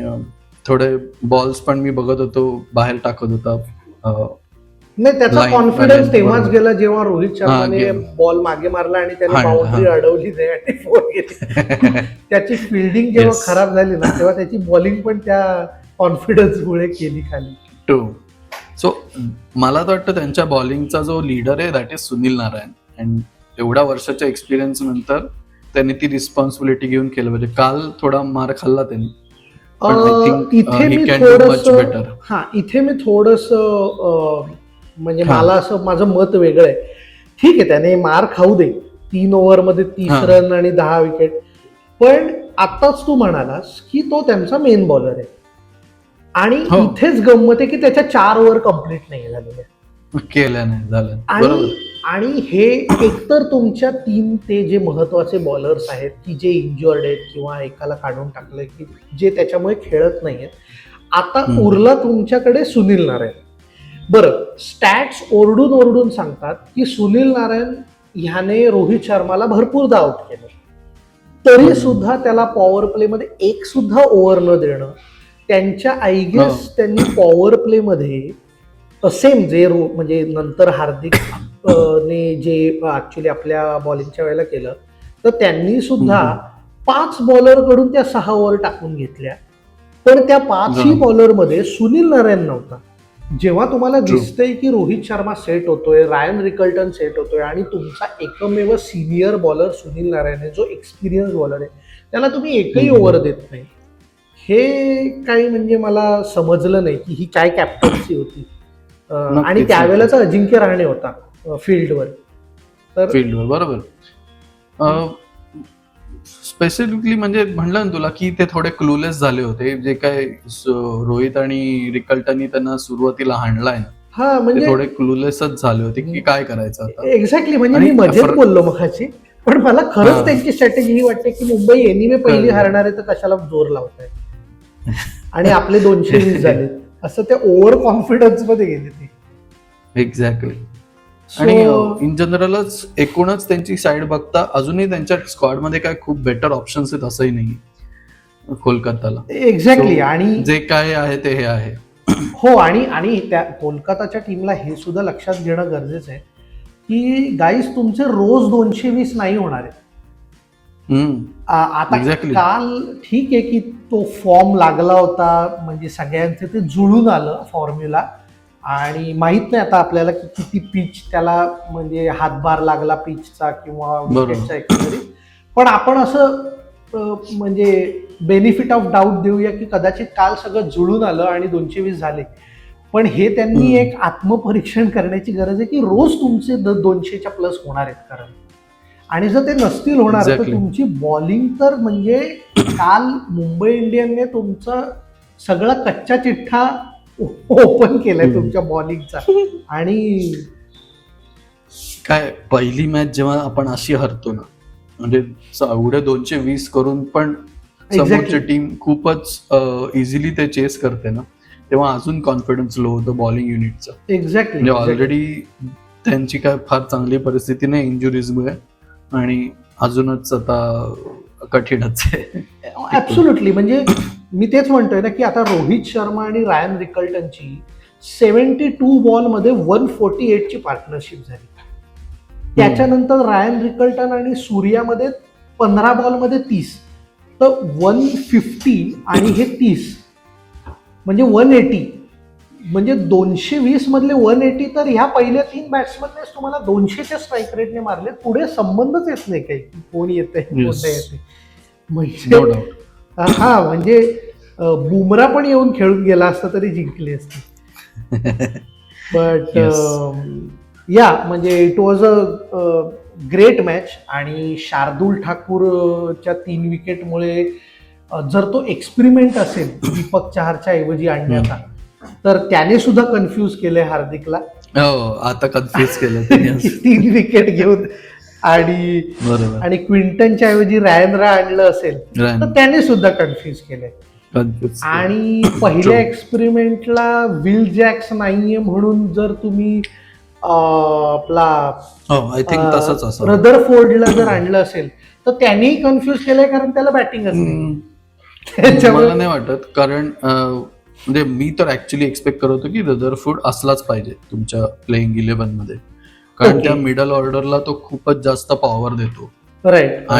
थोडे बॉल्स पण मी बघत होतो बाहेर टाकत होता. नाही, त्याचा Line कॉन्फिडन्स balance, तेव्हाच बरोबर. गेला जेव्हा रोहित शर्माने गेम. बॉल मागे मारला आणि त्याने हा, बाउंड्री हा. अडवली नाही आणि फोर गेले. त्याची फिल्डिंग जेव्हा Yes. खराब झाली ना तेव्हा त्याची बॉलिंग पण त्या कॉन्फिडन्समुळे केली खाली. ट्रू. सो मला तर वाटतं त्यांच्या बॉलिंगचा जो लीडर आहे that is Sunil Narayan. And एवढ्या वर्षाच्या एक्सपिरियन्स नंतर त्यांनी ती रिस्पॉन्सिबिलिटी घेऊन केलं पाहिजे. काल थोडा मार खाल्ला त्यांनी, पण आय थिंक इथे ही मी कॅन डू मच थोडंसं बेटर. इथे मी थोडंसं म्हणजे हा. मला असं माझं मत वेगळं आहे. ठीक आहे, त्याने मार खाऊ दे, 3 ओव्हरमध्ये 30 हा. रन आणि 10 विकेट, पण आताच तू म्हणालास की तो त्यांचा मेन बॉलर आहे आणि हो. इथेच गंमत आहे की त्याच्या 4 ओव्हर कम्प्लीट नाही झालेल्या. केलं नाही झालं, बरोबर. आणि आणि हे एकतर तुमच्या 3 ते जे महत्वाचे बॉलर्स आहेत की जे इंज्युअर्ड आहेत किंवा एकाला काढून टाकलंय की जे त्याच्यामुळे खेळत नाहीयेत. आता उरला तुमच्याकडे सुनील नारायण. बरं, स्टॅट्स ओरडून ओरडून सांगतात की सुनील नारायण ह्याने रोहित शर्माला भरपूरदा आउट केलं, तरी सुद्धा त्याला पॉवर प्लेमध्ये एक सुद्धा ओव्हर न देणं. त्यांच्या आय गेस त्यांनी पॉवर प्लेमध्ये सेम जे म्हणजे नंतर हार्दिक ने जे ऍक्च्युली आपल्या बॉलिंगच्या वेळेला केलं, तर त्यांनी सुद्धा 5 बॉलर कडून त्या 6 ओव्हर टाकून घेतल्या, पण त्या 5ही बॉलरमध्ये सुनील नारायण नव्हता. जेव्हा तुम्हाला दिसतंय की रोहित शर्मा सेट होतोय, रायन रिकल्टन सेट होतोय आणि तुमचा एकमेव सिनियर बॉलर सुनील नारायण आहे जो एक्सपिरियन्स बॉलर आहे, त्याला तुम्ही एकही ओव्हर देत नाही, हे काही म्हणजे मला समजलं नाही की ही काय कॅप्टन्सी होती. आणि त्यावेळेला तर अजिंक्य रहाणे होता फील्डवर. तर फील्डवर, बरोबर. स्पेसिफिकली म्हणजे म्हणलं ना तुला की ते थोडे क्लूलेस झाले होते. जे काय रोहित आणि रिकल्टनी त्यांना सुरुवातीला हाणलाय ना, हा ते म्हणजे थोडे क्लूलेसच झाले होते की काय करायचं आता. एक्झॅक्टली, म्हणजे आणि मी मजेत फरक- बोललो मगाशी, पण मला हा. खरंच त्यांची स्ट्रॅटेजी ही वाटते की मुंबई एनिवे पहिली कळलं. हारणार आहे तर कशाला जोर लावताय आणि आपले 220 झाले असं त्या ओव्हर कॉन्फिडन्स मध्ये गेले ते. एक्झॅक्टली. So, आणि इन जनरलच एकूणच त्यांची साईड बघता अजूनही त्यांच्या स्क्वॉडमध्ये काय खूप बेटर ऑप्शन्स आहेत असंही नाही कोलकाताला. एक्झॅक्टली. So, आणि जे काय आहे ते हे आहे. हो, आणि त्या कोलकाताच्या टीमला हे सुद्धा लक्षात घेणं गरजेचं आहे की गाईस तुमचे रोज 220 नाही होणार आहेत. आता Exactly. काल ठीक आहे की तो फॉर्म लागला होता, म्हणजे सगळ्यांचे ते जुळून आलं फॉर्म्युला, आणि माहित नाही आता आपल्याला की किती पिच त्याला म्हणजे हातभार लागला पिचचा किंवा विकेटचा एकंदरीत, पण आपण असं म्हणजे बेनिफिट ऑफ डाऊट देऊया की कदाचित काल सगळं जुळून आलं आणि 220 झाले. पण हे त्यांनी एक आत्मपरीक्षण करण्याची गरज आहे की रोज तुमचे 200च्या प्लस होणार आहेत कारण, आणि जर ते नसतील होणार तर Exactly. तुमची बॉलिंग तर म्हणजे काल मुंबई इंडियनने तुमचा सगळा कच्चा चिठ्ठा ओपन केलाय तुमच्या बॉलिंगचा. आणि काय पहिली मॅच जेव्हा आपण अशी हरतो ना, म्हणजे एवढे 220 करून पण समोरची टीम खूपच इझिली ते चेस करते ना, तेव्हा अजून कॉन्फिडन्स लो होतं बॉलिंग युनिटचं. एक्झॅक्टली, म्हणजे ऑलरेडी त्यांची काय फार चांगली परिस्थिती नाही इंजुरीजमुळे, आणि अजूनच आता कठीणच आहे. ऍब्सोल्युटली. म्हणजे मी तेच म्हणतोय ना की आता रोहित शर्मा आणि रायन रिकल्टनची 72 बॉलमध्ये 148 ची पार्टनरशिप झाली. त्याच्यानंतर रायन रिकल्टन आणि सूर्यामध्ये 15 बॉलमध्ये 30, तर 150 आणि हे 30 म्हणजे 180, म्हणजे 220 मधले 180. तर ह्या पहिल्या 3 बॅट्समननेच तुम्हाला 200च्या स्ट्राईक रेटने मारले. पुढे संबंधच येत नाही काही कोण येते कोण नाही येते. म्हणजे हा, म्हणजे बुमरा पण येऊन खेळून गेला असता तरी जिंकले असते. बट या म्हणजे it was a great match. आणि शार्दूल ठाकूरच्या 3 विकेटमुळे जर तो एक्सपेरिमेंट असेल दीपक चहारच्या ऐवजी आणण्याचा, तर त्याने सुद्धा कन्फ्यूज केलंय हार्दिकला. आता कन्फ्युज केलं 3 विकेट घेऊन, आणि क्विंटनच्या ऐवजी रायनला आणलं असेल तर त्याने सुद्धा कन्फ्यूज केलंय. आणि पहिल्या एक्सपेरिमेंटला विल जॅक्स नाहीये म्हणून जर तुम्ही आपला आय थिंक तसंच असं रदरफोर्डला जर आणलं असेल तर त्यानेही कन्फ्यूज केलंय कारण त्याला बॅटिंग असते. मला नाही वाटत, कारण म्हणजे मी तर ऍक्च्युली एक्सपेक्ट करत होतो की रदरफोर्ड असलाच पाहिजे तुमच्या प्लेइंग 11 मध्ये, कारण Okay. त्या मिडल ऑर्डरला तो खूपच जास्त पॉवर देतो. राईट.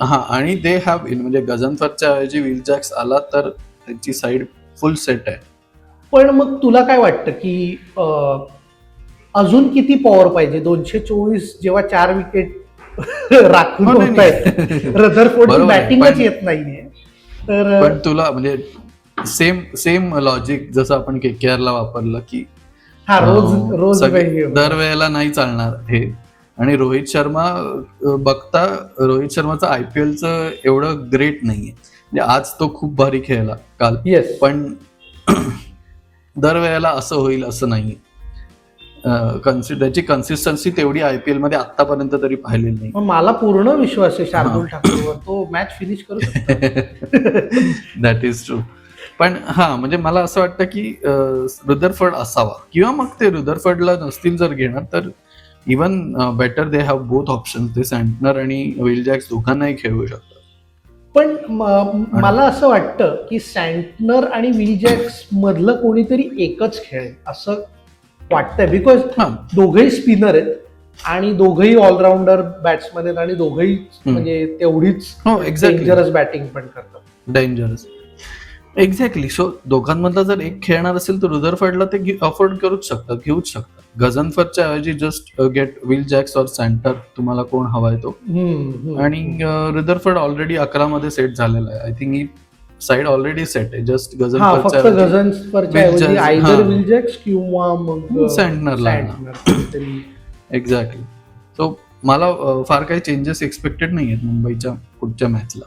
आणि दे हॅव इन, म्हणजे गझनफरच्या ऐवजी विल जॅक्स आला तर त्यांची साईड फुल सेट आहे. पण मग तुला काय वाटतं की अजून किती पॉवर पाहिजे? 224 जेव्हा 4 विकेट राखून हो, नाही, होत आहेत, नाही. रदरफोर्डची बरोबर आहे, बॅटिंगच पण- येत नाहीये. तर पण तुला म्हणजे सेम लॉजिक जसं आपण KKR ला वापरलं की हा रोज दरवेळेला नाही चालणार हे. आणि रोहित शर्मा बघता रोहित शर्माचं IPLचं एवढं ग्रेट नाहीये. म्हणजे आज तो खूप भारी खेळला काल, येस. पण दरवेळेला असं होईल असं नाहीये. त्याची कन्सिस्टन्सी तेवढी IPL मध्ये आतापर्यंत तरी पाहिलेली नाही. मग मला पूर्ण विश्वास आहे शार्दुल ठाकूरवर, तो मॅच फिनिश करू शकतो. That is true. पण म्हणजे मला असं वाटतं की रुदरफर्ड असावा, किंवा मग ते रुदरफर्डला नसतील जर घेणार तर even better they have both option. ते सँटनर आणि विल जॅक्स दोघांनाही खेळू शकतात. पण मला असं वाटतं की सँटनर आणि विल जॅक्स मधलं कोणीतरी एकच खेळेल असं वाटतंय, बिकॉज दोघंही स्पिनर आहेत आणि दोघंही ऑलराऊंडर बॅट्समॅन आहेत आणि दोघंही म्हणजे तेवढीच डेंजरस बॅटिंग पण करतात. Dangerous, exactly. सो दोघांमधला जर एक खेळणार असेल तर रुदरफर्डला ते अफोर्ड करूच शकतात, घेऊच शकतात. गझनफरच्या ऐवजी जस्ट गेट विल जॅक्स और सँटर, तुम्हाला कोण हवाय तो. आणि रुदरफर्ड ऑलरेडी 11 मध्ये सेट झालेला आहे. I think he side already set आहे. जस्ट फक्त गझनफरच्या ऐवजी आयदर विल जॅक्स किंवा मग सँटनरला. एक्झॅक्टली. सो मला फार काही चेंजेस एक्सपेक्टेड नाही आहेत मुंबईच्या पुढच्या मॅचला.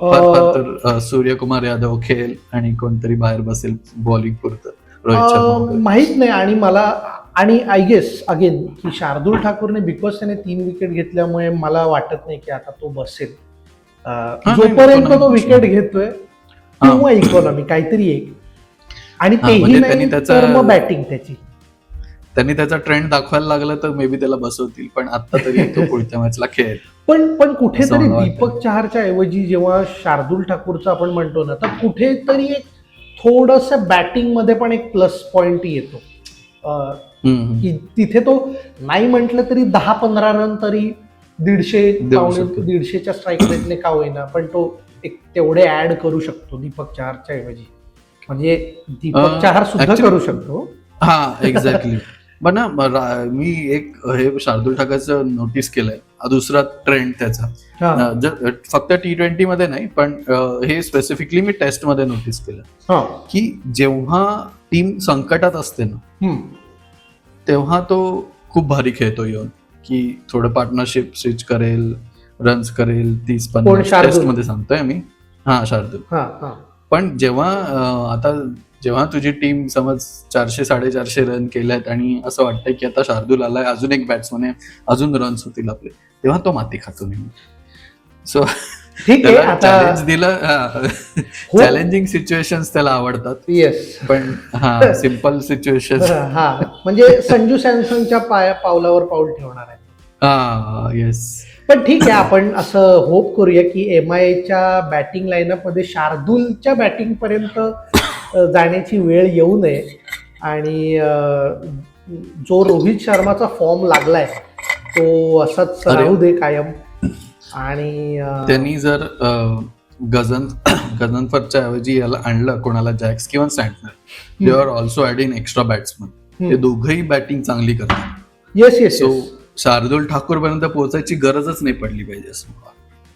तर सूर्यकुमार यादव खेळ आणि कोणतरी बाहेर बसेल बॉलिंग पुरतं, रोहित शर्मा माहित नाही. आणि मला आणि आय गेस अगेन की शार्दुल ठाकूरने बिकॉज त्याने 3 विकेट घेतल्यामुळे मला वाटत नाही की आता तो बसेल. जोपर्यंत तो विकेट घेतोय किंवा इकॉनॉमी काहीतरी एक, आणि तेही नाही तर मग बॅटिंग त्याची त्यांनी त्याचा ट्रेंड दाखवायला लागला तर मे बी त्याला बसवतील, पण आता तरी तो पुढच्या मॅचला खेळेल. पण कुठेतरी दीपक चहारच्या ऐवजी जेव्हा शार्दुल ठाकूरचं आपण म्हणतो ना, तर कुठेतरी एक थोडस बॅटिंग मध्ये पण एक प्लस पॉइंट येतो की तिथे तो नाही म्हटलं तरी 10-15 रन तरी 150च्या स्ट्राईक रेटने का होईना, पण तो एक तेवढे ऍड करू शकतो दीपक चहारच्या ऐवजी. म्हणजे दीपक चहार सुद्धा करू शकतो. एक्झॅक्टली. पण मी एक हे शार्दुल ठाकरेचं नोटीस केलंय, दुसरा ट्रेंड त्याचा. फक्त T20 मध्ये नाही, पण हे स्पेसिफिकली मी टेस्ट मध्ये नोटीस केलं की जेव्हा टीम संकटात असते ना तेव्हा तो खूप भारी खेळतो येऊन, की थोडं पार्टनरशिप स्विच करेल, रन्स करेल 30-50. टेस्ट मध्ये सांगतोय मी. शार्दुल. पण जेव्हा तुझी टीम समज 400-450 रन केल्यात आणि असं वाटतंय की आता शार्दुल आलाय, अजून एक बॅट्समन आहे, अजून रन्स होतील आपले, तेव्हा तो माती खातो नेहमी. सो त्याला चॅलेंज दिलं. चॅलेंजिंग सिच्युएशन्स त्याला आवडतात. येस. पण सिम्पल सिच्युएशन म्हणजे संजू सॅमसनच्या पावलावर पाऊल ठेवणार आहे. येस. पण ठीक आहे, आपण असं होप करूया की MIAच्या बॅटिंग लाईनअप मध्ये शार्दुलच्या बॅटिंग पर्यंत जाण्याची वेळ येऊ नये, आणि जो रोहित शर्माचा फॉर्म लागलाय तो असाच राहू दे कायम. आणि त्यांनी जर गझनफरच्या ऐवजी याला आणलं कोणाला, जॅक्स किंवा Santner, they are also adding extra batsman. ते दोघंही बॅटिंग चांगली करतात. येस. सो शार्दुल ठाकूर पर्यंत पोहोचायची गरजच नाही पडली पाहिजे असं.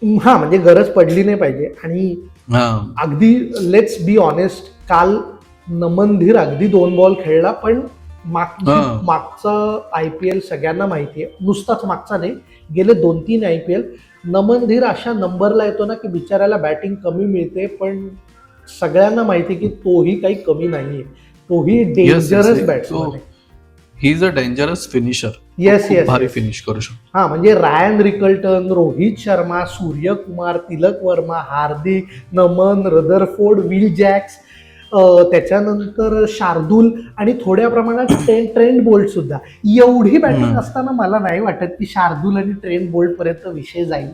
म्हणजे गरज पडली नाही पाहिजे. आणि अगदी लेट्स बी ऑनेस्ट, काल नमनधीर अगदी 2 बॉल खेळला, पण मागचं IPL सगळ्यांना माहिती आहे, नुसताच मागचा नाही, गेले 2-3 IPL नमनधीर अशा नंबरला येतो ना की बिचारायला बॅटिंग कमी मिळते, पण सगळ्यांना माहिती की तोही काही कमी नाहीये, तोही डेंजरस बॅट्समन आहे. ही is a dangerous finisher. Yes. भारी फिनिश करू शकतो. म्हणजे रायन Rickelton, Rohit Sharma, Suryakumar, Tilak Varma, Hardik, Naman, Rutherford, will Jacks, त्याच्यानंतर शार्दुल आणि थोड्या प्रमाणात ट्रेंट बोल्ट सुद्धा. एवढी बॅटिंग असताना मला नाही वाटत की शार्दुल आणि ट्रेंट बोल्ट पर्यंत विषय जाईल.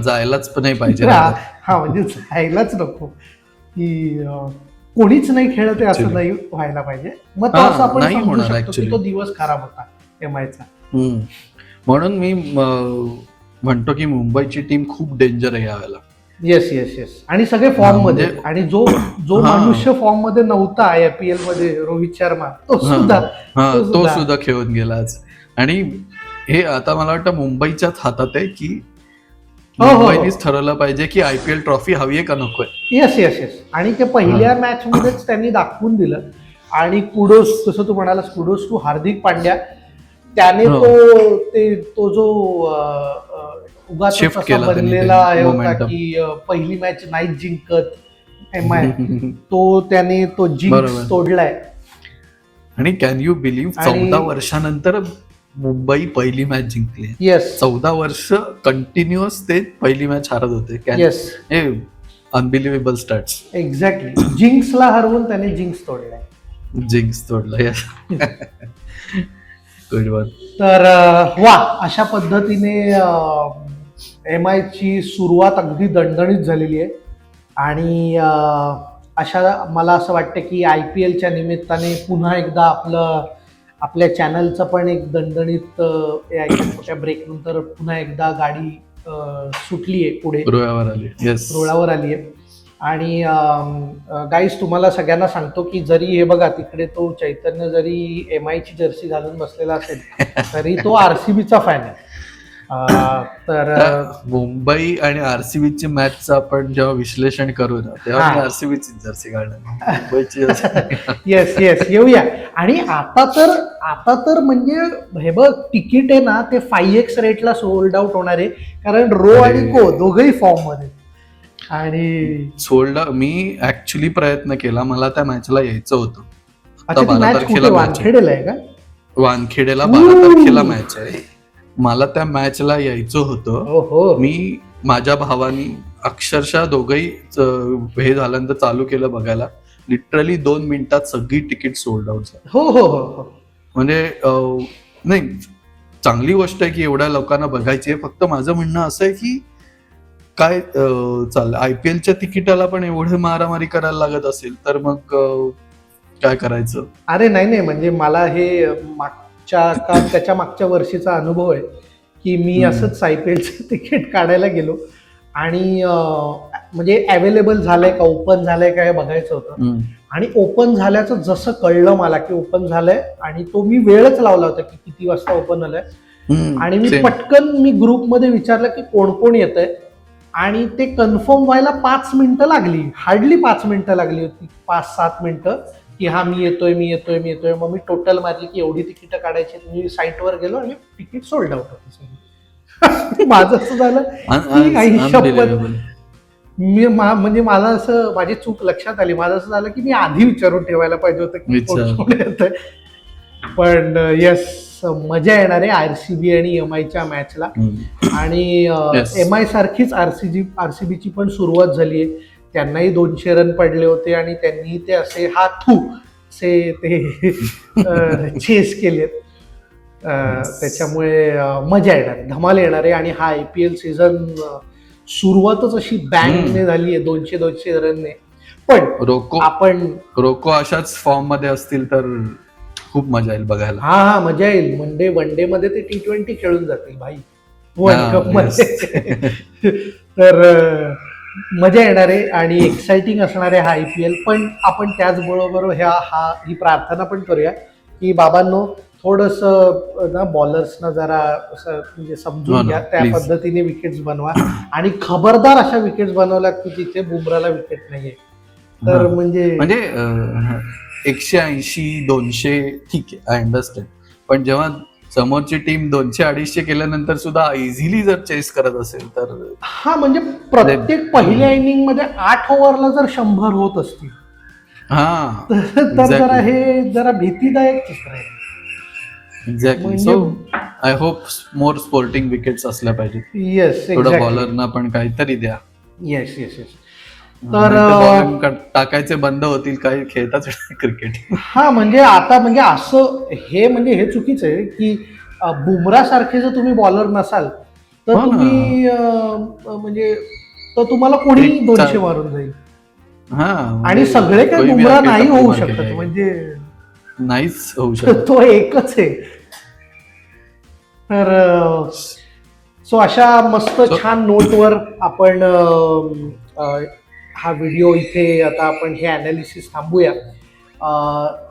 जायलाच नाही पाहिजे. म्हणजे जायलाच नको की कोणीच नाही खेळत आहे असं Actually. नाही व्हायला पाहिजे. मग तो हा, असं आपण नाही समजू होणार शकतो की actually. तो दिवस खराब होता एमआयचा. म्हणून मी म्हणतो की मुंबईची टीम खूप डेंजर आहे यावेळेला. Yes yes yes. आणि सगळे फॉर्म मध्ये, म्हणजे- आणि जो जो हा. मनुष्य फॉर्म मध्ये नव्हता IPL मध्ये, रोहित शर्मा, तो हा. सुद्धा हा, तो तो सुद्धा. सुद्धा खेळून गेला आज. आणि हे आता मला वाटतं मुंबईच्याच हातात आहे की हो, हो. मुंबईनेच ठरवलं पाहिजे की IPL ट्रॉफी हवी आहे का नकोय. Yes yes yes. आणि ते पहिल्या मॅच मध्येच त्यांनी दाखवून दिलं. आणि कुडोस, जसं तू म्हणालास, कुडोस टू हार्दिक पांड्या. त्याने हो. तो जो उगाच Shift असा केला त्यांनी ते बनलेला आहे होता momentum. की पहिली मॅच नाही जिंकत MI, त्याने तो जिंक्स बरोबर. तोडलाय. आणि कॅन यू बिलीव्ह आणि- 14 वर्षानंतर मुंबई पहिली मॅच जिंकली. येस 14 वर्ष कंटिन्युअस ते पहिली मॅच हारत होते. येस हे अनबिलिव्हेबल स्टॅट्स. एक्झॅक्टली. जिंक्सला हरवून त्याने जिंक्स तोडलाय. जिंक्स तोडलं या. Good one. तर वा, अशा पद्धतीने MIची सुरुवात अगदी दणदणीत झालेली आहे. आणि मला असं वाटतं की IPLच्या निमित्ताने पुन्हा एकदा आपल्या चॅनलचं पण एक दणदणीत छोट्या ब्रेक नंतर पुन्हा एकदा गाडी सुटली आहे, पुढे रुळावर आली. येस. रुळावर आली आहे. आणि गाईज, तुम्हाला सगळ्यांना सांगतो की जरी हे बघा तिकडे तो चैतन्य जरी MIची जर्सी घालून बसलेला असेल तरी तो RCBचा फॅन आहे. तर मुंबई आणि RCBची मॅचचं आपण जेव्हा विश्लेषण करू ना, तेव्हा मी हा. RCBची जर्सी घालणार, मुंबईची जर्सी. येस येस, येऊया. आणि आता तर म्हणजे हे बघ, तिकीट आहे ना ते 5x रेटला सोल्ड आउट होणार आहे. कारण रो अरे. आणि को दोघंही फॉर्म मध्ये. आणि सोल्ड. मी ऍक्च्युली प्रयत्न केला, मला त्या मॅचला यायचं होतं. अच्छा, ती 12 मॅच तारखेला कुठे, match आहे. वानखेडेला आहे का? वानखेडेला 12 तारखेला मॅच आहे. मला त्या मॅचला यायचं होतं. हो हो. मी माझ्या भावानी अक्षरशः दोघंही हे झाल्यानंतर चालू केलं बघायला. लिटरली 2 मिनिटात सगळी तिकीट सोल्ड आउट झाली. हो हो हो हो. म्हणजे नाही, चांगली गोष्ट आहे की एवढ्या लोकांना बघायची आहे. फक्त माझं म्हणणं असं आहे की काय चाललं, IPLच्या तिकिटाला पण एवढं मारामारी करायला लागत असेल तर मग काय करायचं. अरे नाही, म्हणजे मला हे त्याच्या मागच्या वर्षीचा अनुभव आहे की मी असंच IPLचं तिकीट काढायला गेलो आणि म्हणजे अवेलेबल झालंय का, ओपन झालंय का हे बघायचं होतं. आणि ओपन झाल्याचं जसं कळलं मला की ओपन झालंय, आणि तो मी वेळच लावला होता की किती वाजता ओपन झालंय. आणि मी पटकन ग्रुपमध्ये विचारलं की कोण कोण येतंय, आणि ते कन्फर्म व्हायला 5 मिनिटं लागली. हार्डली 5 मिनिटं लागली होती, 5-7 मिनिटं, की हा मी येतोय. मग मी टोटल मारली की एवढी तिकीटं काढायची. मी साईटवर गेलो आणि तिकीट सोल्ड आउट होती. माझं असं झालं की आई शपथ, म्हणजे मला असं माझी चूक लक्षात आली. माझं असं झालं की मी आधी विचारून ठेवायला पाहिजे होतं की कोण येतंय. पण येस, मजा येणार आहे RCB आणि MIच्या मॅचला. आणि MI सारखीच RCBची पण सुरुवात झाली आहे. त्यांनाही 200 रन पडले होते आणि त्यांनी ते असे चेस केलेत. त्याच्यामुळे मजा येणार, धमाल येणार आहे. आणि हा IPL सीझन सुरुवातच अशी बँगने झाली आहे 200 रनने. पण रोको अशाच फॉर्म मध्ये असतील तर खूप मजा येईल बघायला. हा, मजा येईल. वन डे मध्ये ते T20 खेळून जातील भाई, वर्ल्ड कप मध्ये. तर मजा येणार आहे आणि एक्साइटिंग असणार आहे हा IPL. पण आपण त्याचबरोबर ही प्रार्थना पण करूया की बाबांनो, थोडंसं ना बॉलर्सना जरा असं म्हणजे समजून घ्या, त्या पद्धतीने विकेट्स बनवा. आणि खबरदार अशा विकेट्स बनवल्या की तिथे बुमराला विकेट नाहीये. तर म्हणजे 180-200 ठीक आहे, आय अंडरस्टँड. पण जेव्हा समोरची टीम 200-250 केल्यानंतर सुद्धा इझिली जर चेस करत असेल तर हा, म्हणजे प्रत्येक पहिल्या इनिंग मध्ये 8 ओव्हरला जर 100 होत असतील तर जरा भीतीदायक चित्र आहे. Exactly. So I hope more sporting wickets असल्या पाहिजेत. येस, थोडं बॉलरना पण काहीतरी द्या. येस. तर टाकायचे बंद होतील, काही खेळताच क्रिकेट. हा, म्हणजे आता असं हे चुकीचं आहे की बुमरा सारखे जर तुम्ही बॉलर नसाल तर तुम्ही म्हणजे तर तुम्हाला कोणी 200 मारून जाईल. हा आणि म्हणजे सगळे काही कोई भी बुमराह आके नाही टप्पी होऊ मार के शकत, जाएगा. म्हणजे नाहीच होऊ शकत. तो एकच आहे. तर सो अशा मस्त So- छान नोटवर आपण हा व्हिडिओ इथे आता आपण हे अनालिसिस थांबूया.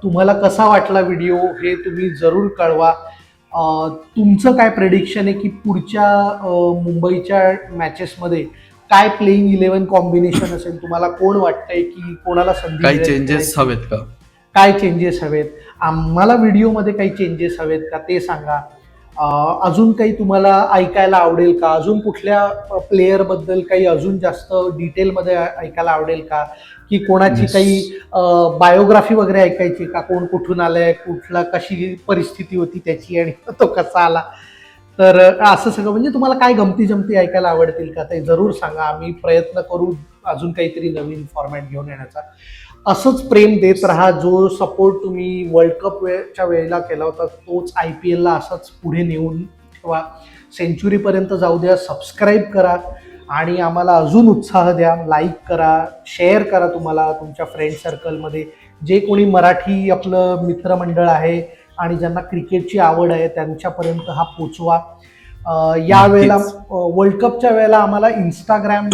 तुम्हाला कसा वाटला व्हिडिओ हे तुम्ही जरूर कळवा. तुमचं काय प्रेडिक्शन आहे की पुढच्या मुंबईच्या मॅचेसमध्ये काय प्लेइंग 11 कॉम्बिनेशन असेल, तुम्हाला कोण वाटतंय की कोणाला संधी काही मिळेल चेंजेस खेळायची? हवेत का? काय चेंजेस हवेत, आम्हाला व्हिडिओमध्ये काही चेंजेस हवेत का ते सांगा. अजून काही तुम्हाला ऐकायला आवडेल का, अजून कुठल्या प्लेअरबद्दल काही अजून जास्त डिटेलमध्ये ऐकायला आवडेल का, की कोणाची Yes. काही बायोग्राफी वगैरे ऐकायची का, कोण कुठून आलंय, कुठला कशी परिस्थिती होती त्याची आणि तो कसा आला. तर असं सगळं म्हणजे तुम्हाला काय गमती जमती ऐकायला आवडतील का ते जरूर सांगा. आम्ही प्रयत्न करू अजून काहीतरी नवीन फॉर्मॅट घेऊन येण्याचा. असंच प्रेम देत राहा. जो सपोर्ट तुम्ही वर्ल्ड कप च्या वेळेला केला होता तोच IPL ला असाच पुढे नेऊन ठेवा. सेंचुरीपर्यंत जाऊ द्या. सबस्क्राईब करा आणि आम्हाला अजून उत्साह द्या. लाईक करा, शेअर करा तुम्हाला तुमच्या फ्रेंड सर्कलमध्ये. जे कोणी मराठी आपलं मित्रमंडळ आहे आणि ज्यांना क्रिकेटची आवड आहे त्यांच्यापर्यंत हा पोचवा. या वेळेला वर्ल्ड कपच्या वेळेला आम्हाला इंस्टाग्राम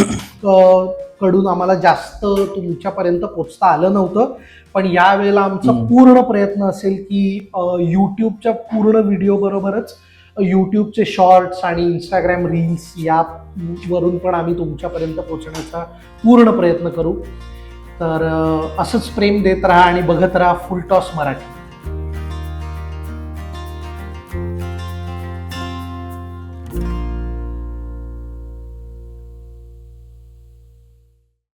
कडून आम्हाला जास्त तुमच्यापर्यंत पोचता आलं नव्हतं, पण या वेळेला आमचा पूर्ण प्रयत्न असेल की यूट्यूबच्या पूर्ण व्हिडिओ बरोबरच यूट्यूबचे शॉर्ट्स आणि इंस्टाग्राम रील्स यावरून पण आम्ही तुमच्यापर्यंत पोहोचण्याचा पूर्ण प्रयत्न करू. तर असंच प्रेम देत राहा आणि बघत राहा फुल टॉस मराठी.